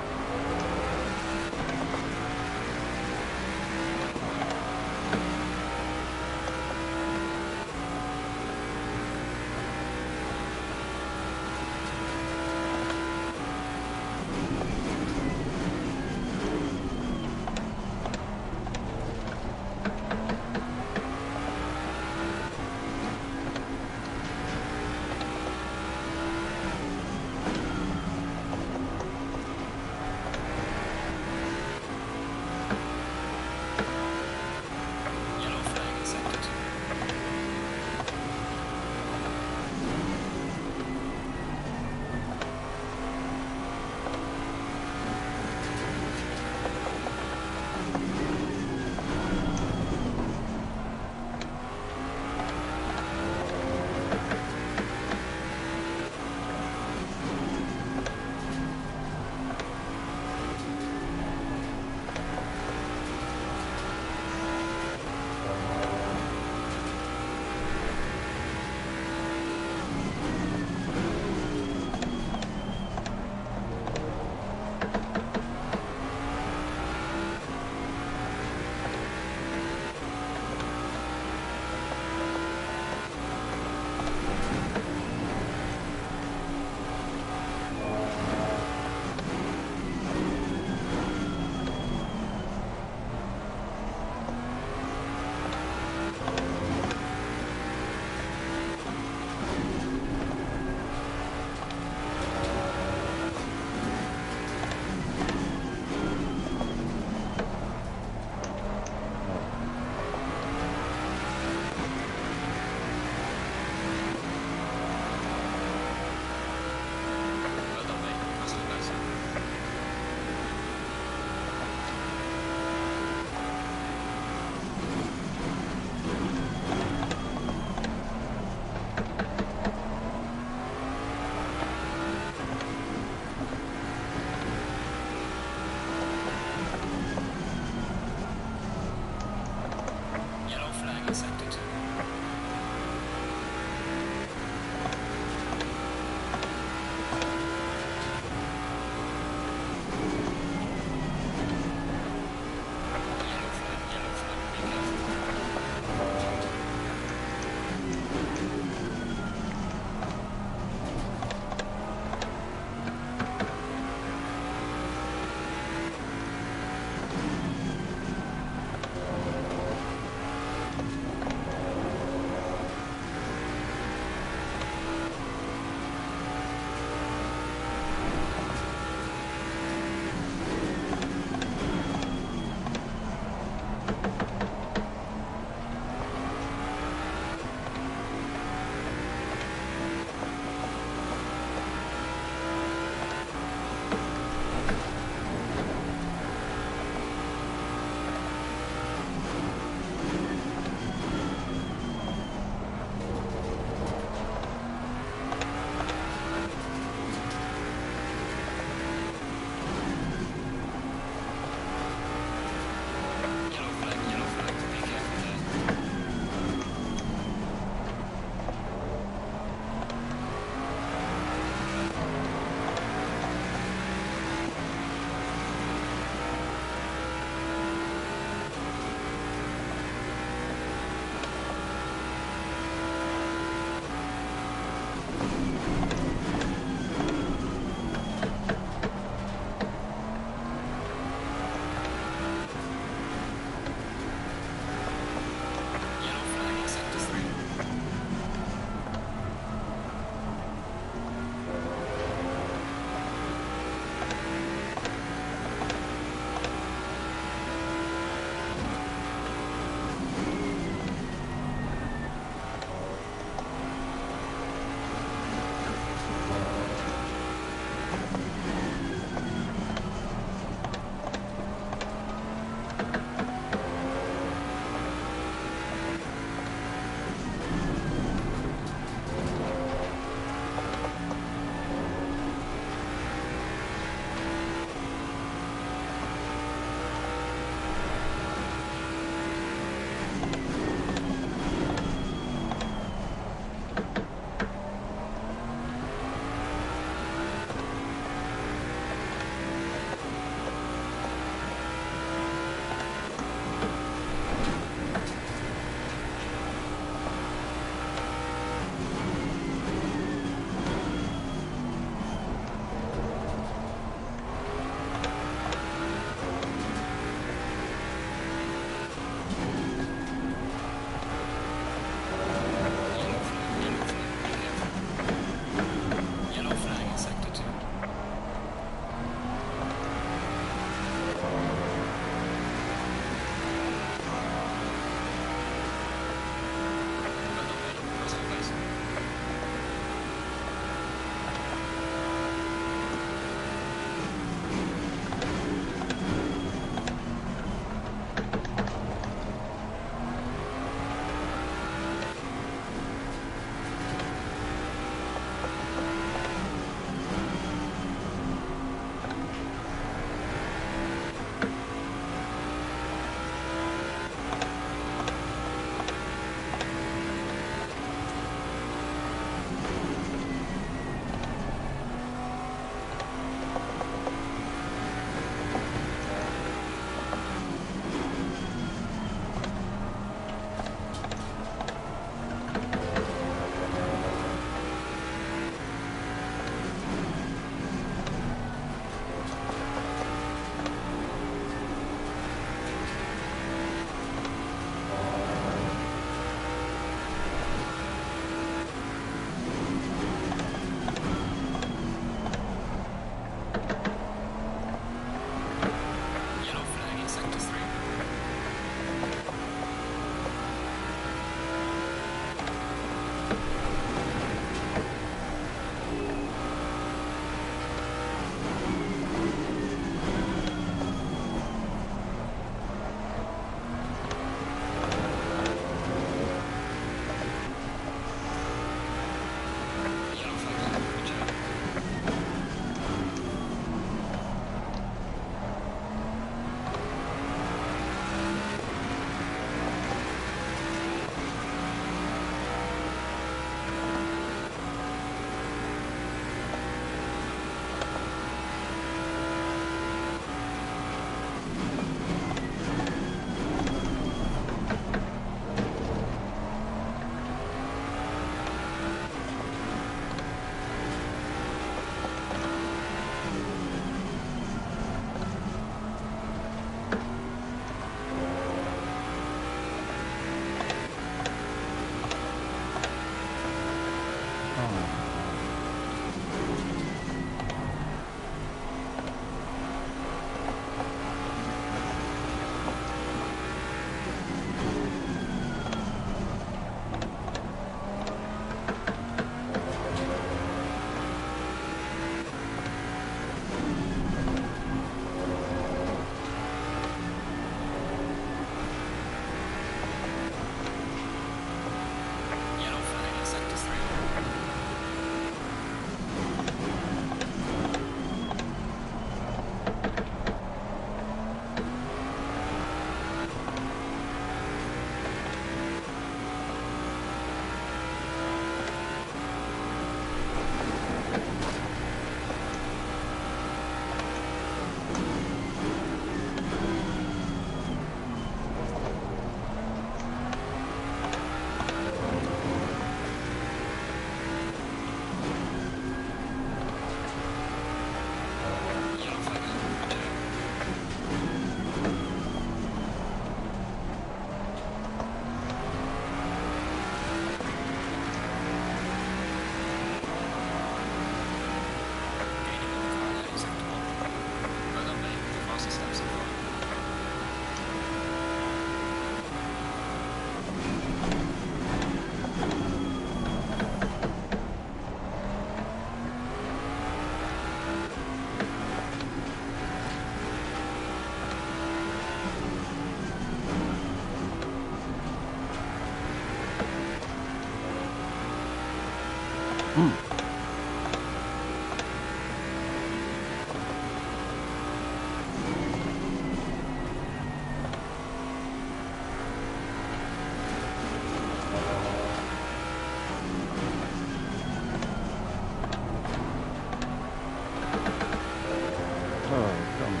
come on.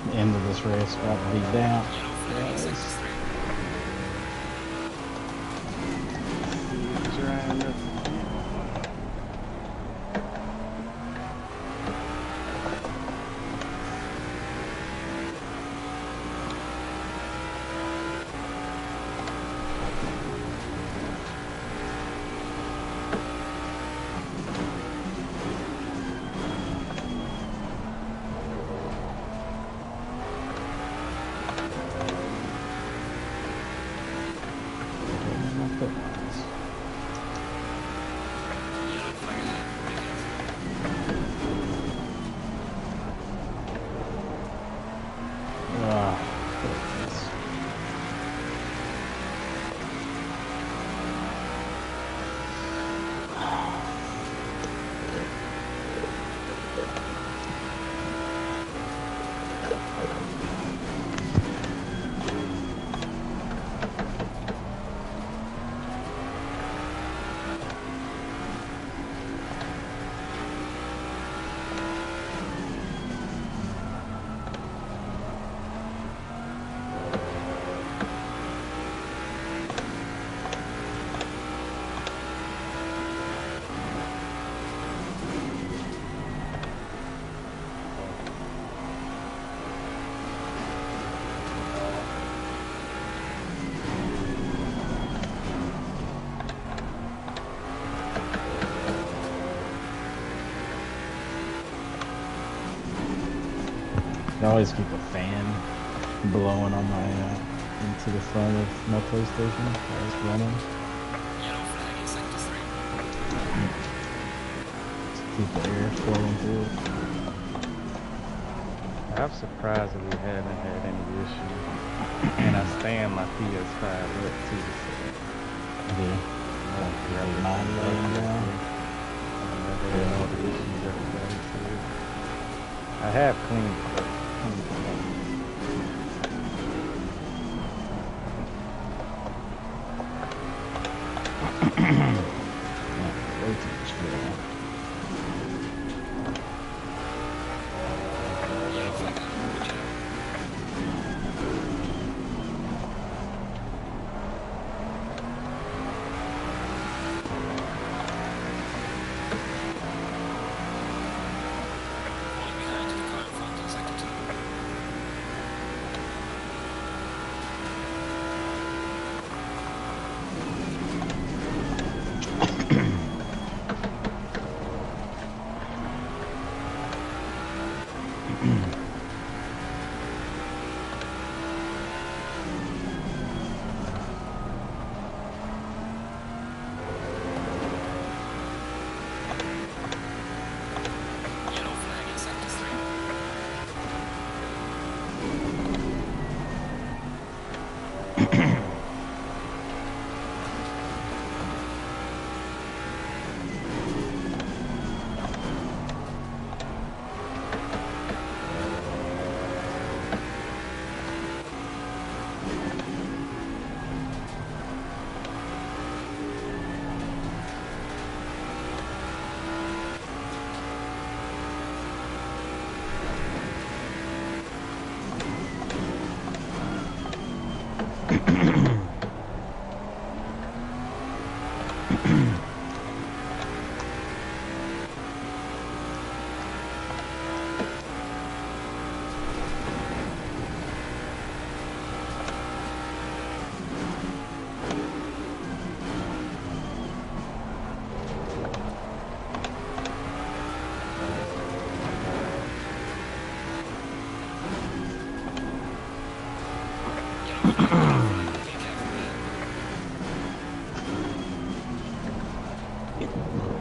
The end of this race about to be down. I always keep a fan blowing on my into the front of my PlayStation. I was running. Yellow flag in sector 3. To keep the air flowing through it. I'm surprised that we haven't had any issues. And I stand my PS5 up to the side. Yeah. Mine laying down. I've never had all the issues everybody said. I have cleaned it up. Way too much fuel. Yellow flag out. Watch out. Falling behind to the car in front in sector 2. Yellow flag in sector 3. Yellow flag in front. Be careful there.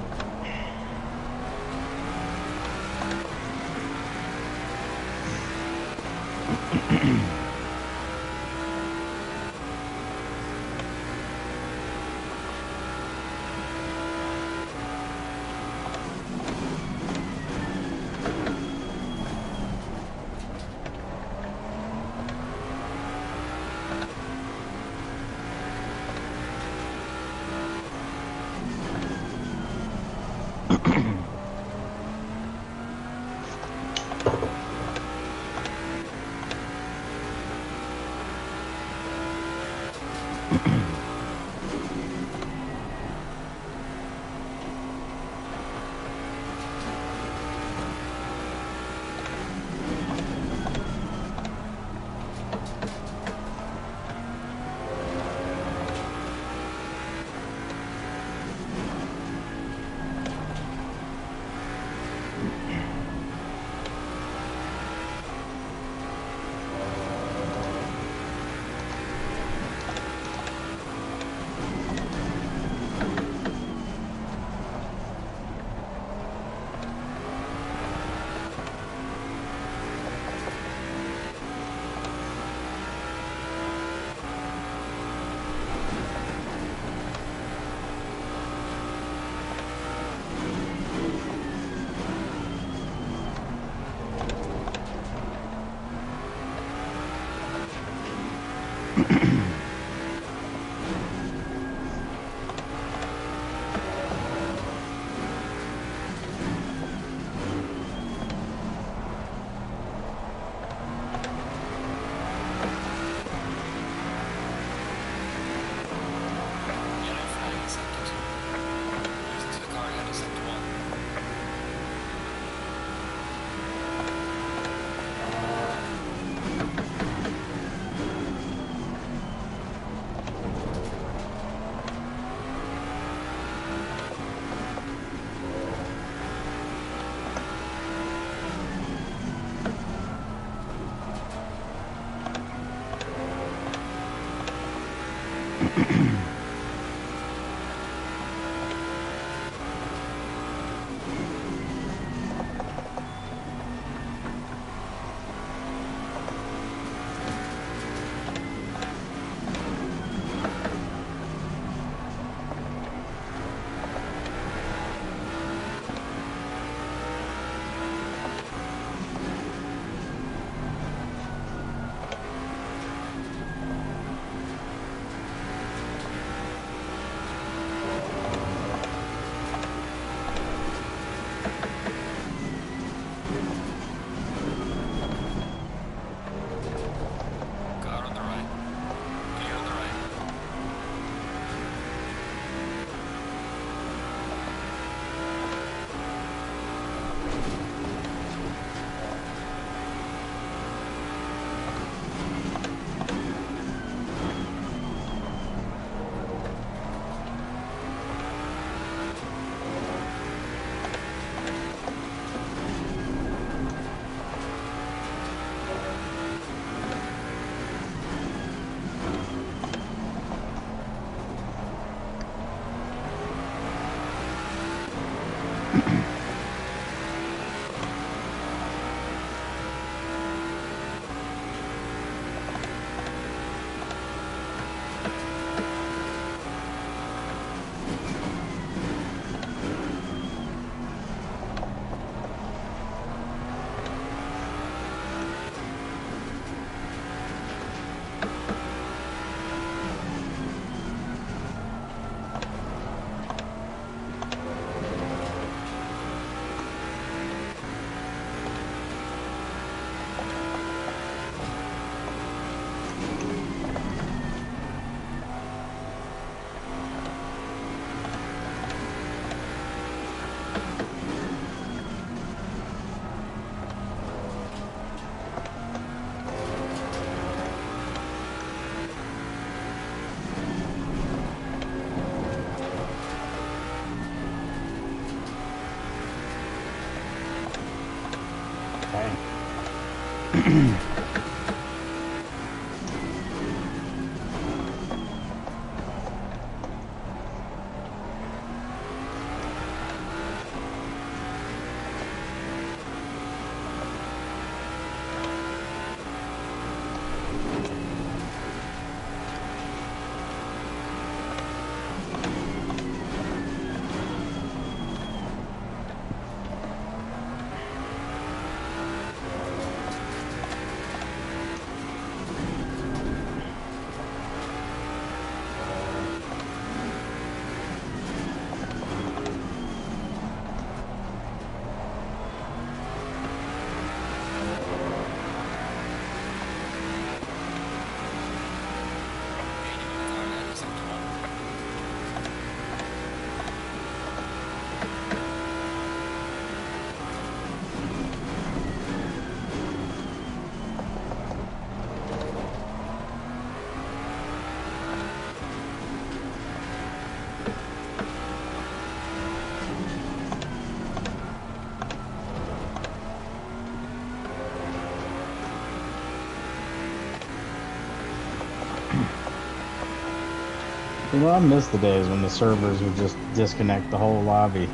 You know, I miss the days when the servers would just disconnect the whole lobby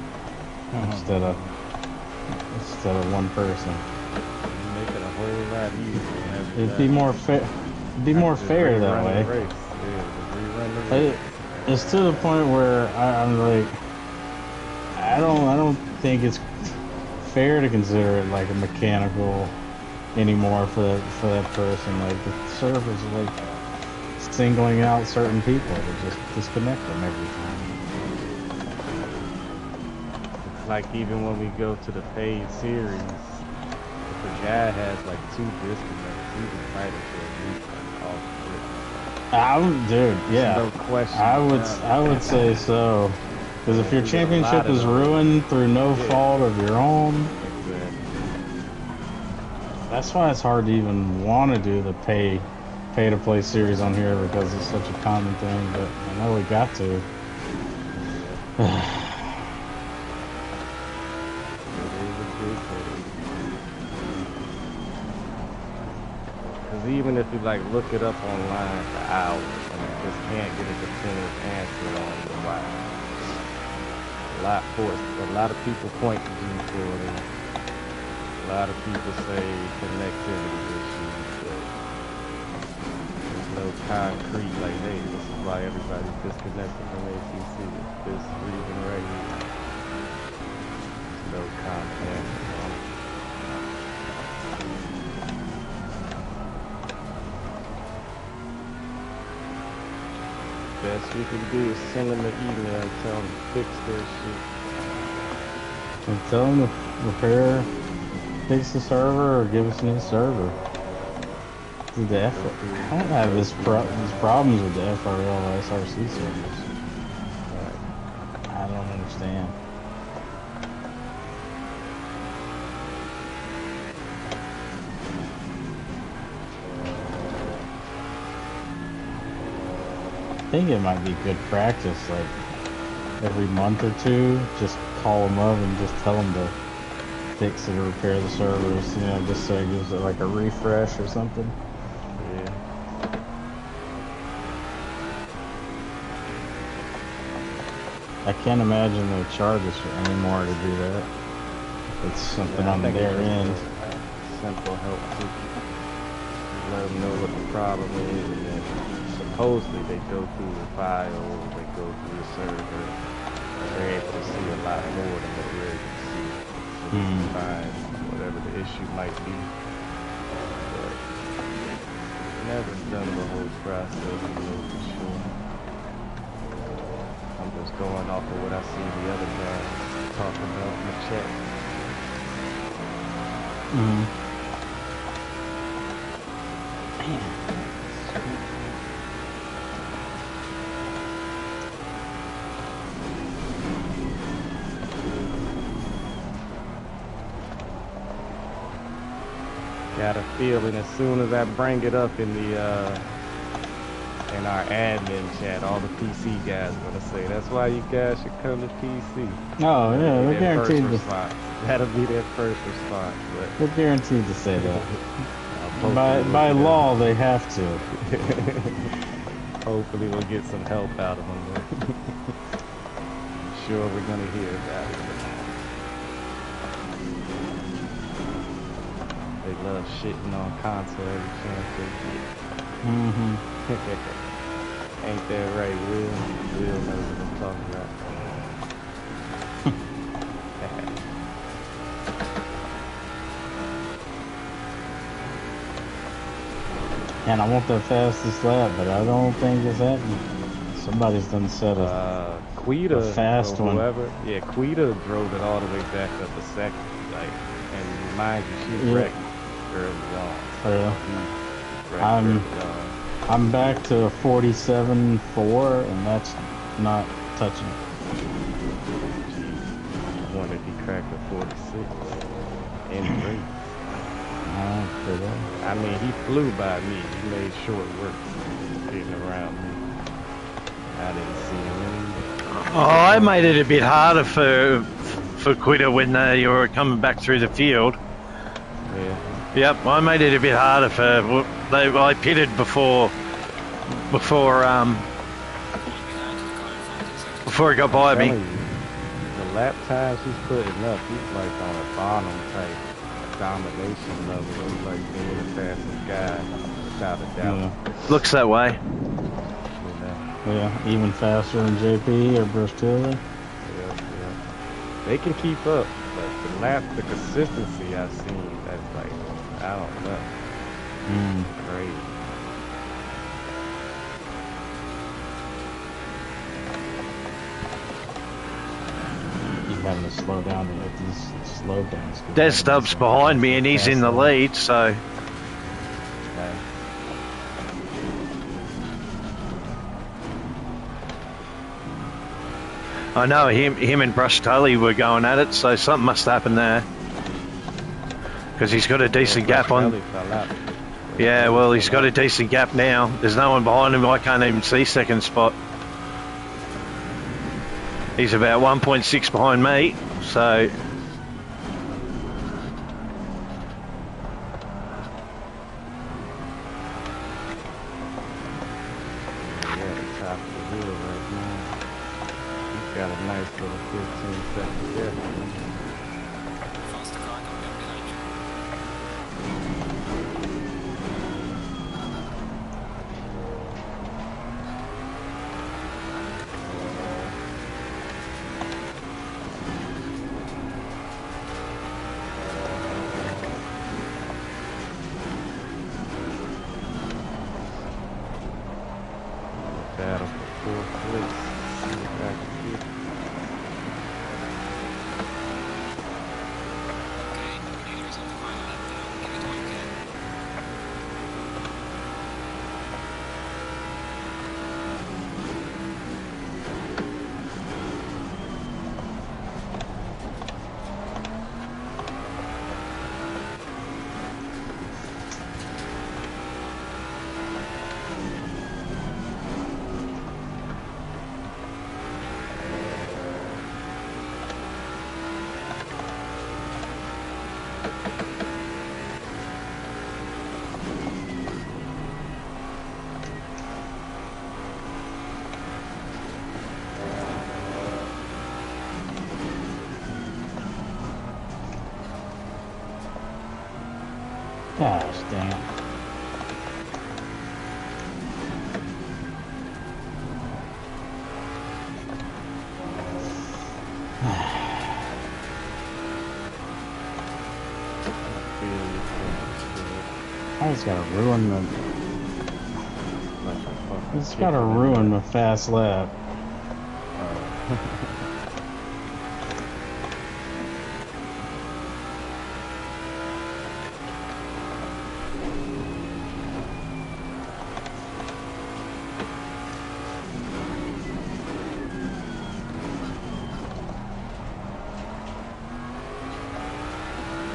instead of one person. Make it a whole lot easier. It'd be more fair. It'd be more fair that way. It's to the point where I'm like, I don't think it's fair to consider it like a mechanical anymore for that person. Like the servers are like singling out certain people to just disconnect them every time. It's like even when we go to the paid series, if a guy has like 2 disconnects, he's entitled to a refund off Dude, yeah. No question. I would say so. Because if your championship is ruined through no fault of your own, that's why it's hard to even want to do the pay to play series on here because it's such a common thing. But I know we got to. Because even if you like look it up online for hours, and you just can't get a definitive answer on why. A lot of people point to G40. A lot of people say connectivity issues, but there's no concrete like, hey, this is why everybody's disconnected from ACC. This reason right here. There's no content. Best you can do is send them an email and tell them to fix their shit. And tell them to fix the server or give us a new server. Dude, I don't have these problems with the FRL SRC servers. I don't understand. I think it might be good practice, like every month or two, just call them up and just tell them to fix it or repair the servers, you know, just so it gives it like a refresh or something. Yeah. I can't imagine they charge us any more to do that. It's something on their end. Simple help to let them know what the problem is, and then supposedly they go through the files, they go through the server, they're able to see a lot more than what we're able to see. So they can find whatever the issue might be. But never done the whole process, you know, for sure. I'm just going off of what I see the other guys talk about in the chat. Got a feeling as soon as I bring it up in the in our admin chat, all the PC guys are gonna say that's why you guys should come to PC. Oh yeah, we're guaranteed to. That'll be their first response. But we're guaranteed to say that. by law, they have to. Hopefully, we'll get some help out of them. I'm sure we're gonna hear about it. They love shitting on console every chance they get. Ain't that right, Will? Will knows what I'm talking about. And I want the fastest lap, but I don't think it's happening. Somebody's done set a fast one. Yeah, Quita drove it all the way back up a second. Like, and mind you, she wrecked early on. I'm back to 47.4, and that's not touching it. I wonder if he cracked a 46 in the race. I mean, he flew by me. He made short work getting around me. I didn't see him anymore. Oh, I made it a bit harder for Quitter when they were coming back through the field. Yeah. Yep, I made it a bit harder for. I pitted before before he got by me. The lap times he's putting up, he's like on a bottom type domination level. He's like being the fastest guy without a doubt. Yeah. Looks that way. Yeah, even faster than JP or Bruce Tiller. Yeah. They can keep up, but the consistency I've seen, that's like, I don't know. Crazy. He's having to slow down to let these slow downs. Des Stubbs behind me and he's in the lead, so. I know him and Brush Tully were going at it, so something must happen there. Because he's got a decent gap on. Yeah, well, he's got a decent gap now. There's no one behind him. I can't even see second spot. He's about 1.6 behind me, so. Got a nice little 15 seconds there. Faster car coming up behind you. Battle for fourth place. Back here. Okay, neither is on the final lap now. Give it all you can. Gosh damn. I just gotta ruin the. It's gotta ruin the fast lap.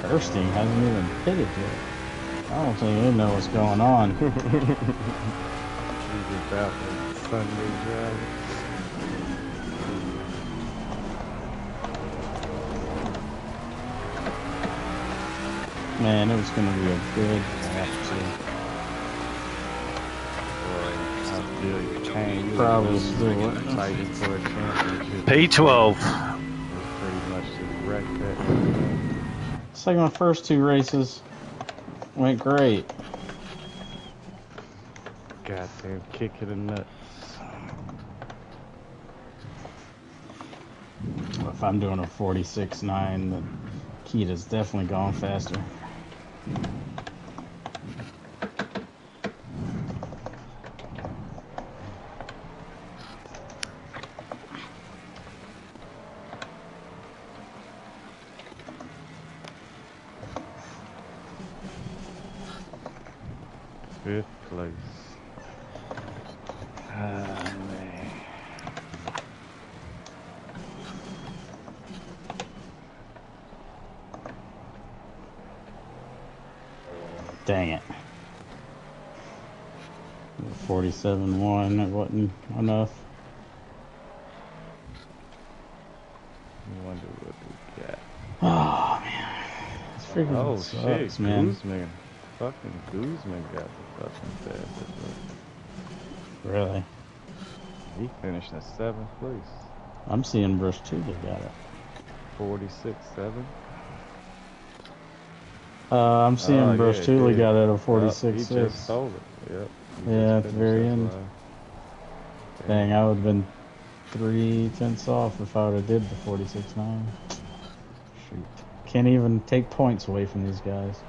Erstein hasn't even pitted yet. I don't think they know what's going on. He's about the Sunday drive. Man, it was gonna be a good lap too. Boy, I feel your pain. You Probably was still fighting for a championship. P12. Pretty much just wrecked that. It's like my first two races went great. Goddamn kick in the nuts. If I'm doing a 46.9, the Kita's definitely going faster. Fifth place. Ah, man. Dang it. 47.1, it wasn't enough. I wonder what we got. Oh, man. This freaking sucks, shit, man. Guzman. Fucking Guzman got the fucking fastest. Really? He finished in 7th place. I'm seeing Brush 2 that got it. 46.7. I'm seeing Brush 2 got it at 46.6. He just stole it. Yep. Yeah, at the very end. Dang, I would have been 3/10 off if I would have did the 46.9. Shoot. Can't even take points away from these guys.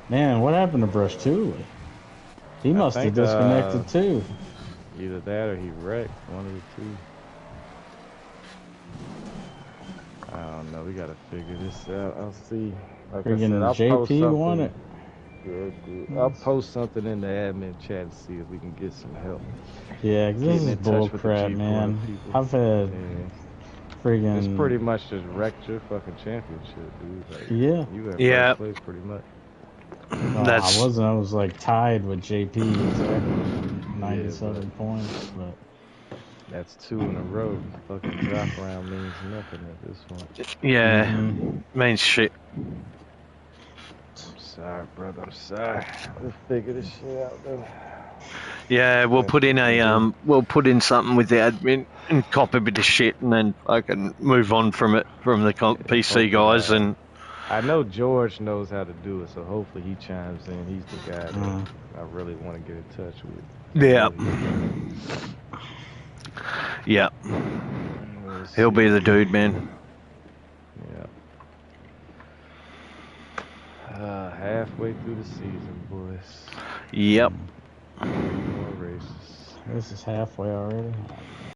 Man, what happened to Brush 2? He must have disconnected too. Either that or he wrecked. One of the two. I don't know. We gotta figure this out. I'll see. Like I said, I'll JP won it. Good. I'll post something in the admin chat and see if we can get some help. Yeah, cause this is bull crap, man. I've had friggin'. It's pretty much just wrecked your fucking championship, dude. Like, yeah. You got first place pretty much. No, I wasn't. I was like tied with JP, exactly 97 points, but. That's 2 in a row. Fucking drop round means nothing at this point. Yeah, means shit. I'm sorry, brother. I'm sorry. We'll figure this shit out, though. Yeah, we'll put in something with the admin and copy a bit of shit, and then I can move on from it from the PC guys. And I know George knows how to do it, so hopefully he chimes in. He's the guy that I really want to get in touch with. Yeah. Yeah. He'll be the dude, man. Yeah. Halfway through the season, boys. Yep. More races. This is halfway already.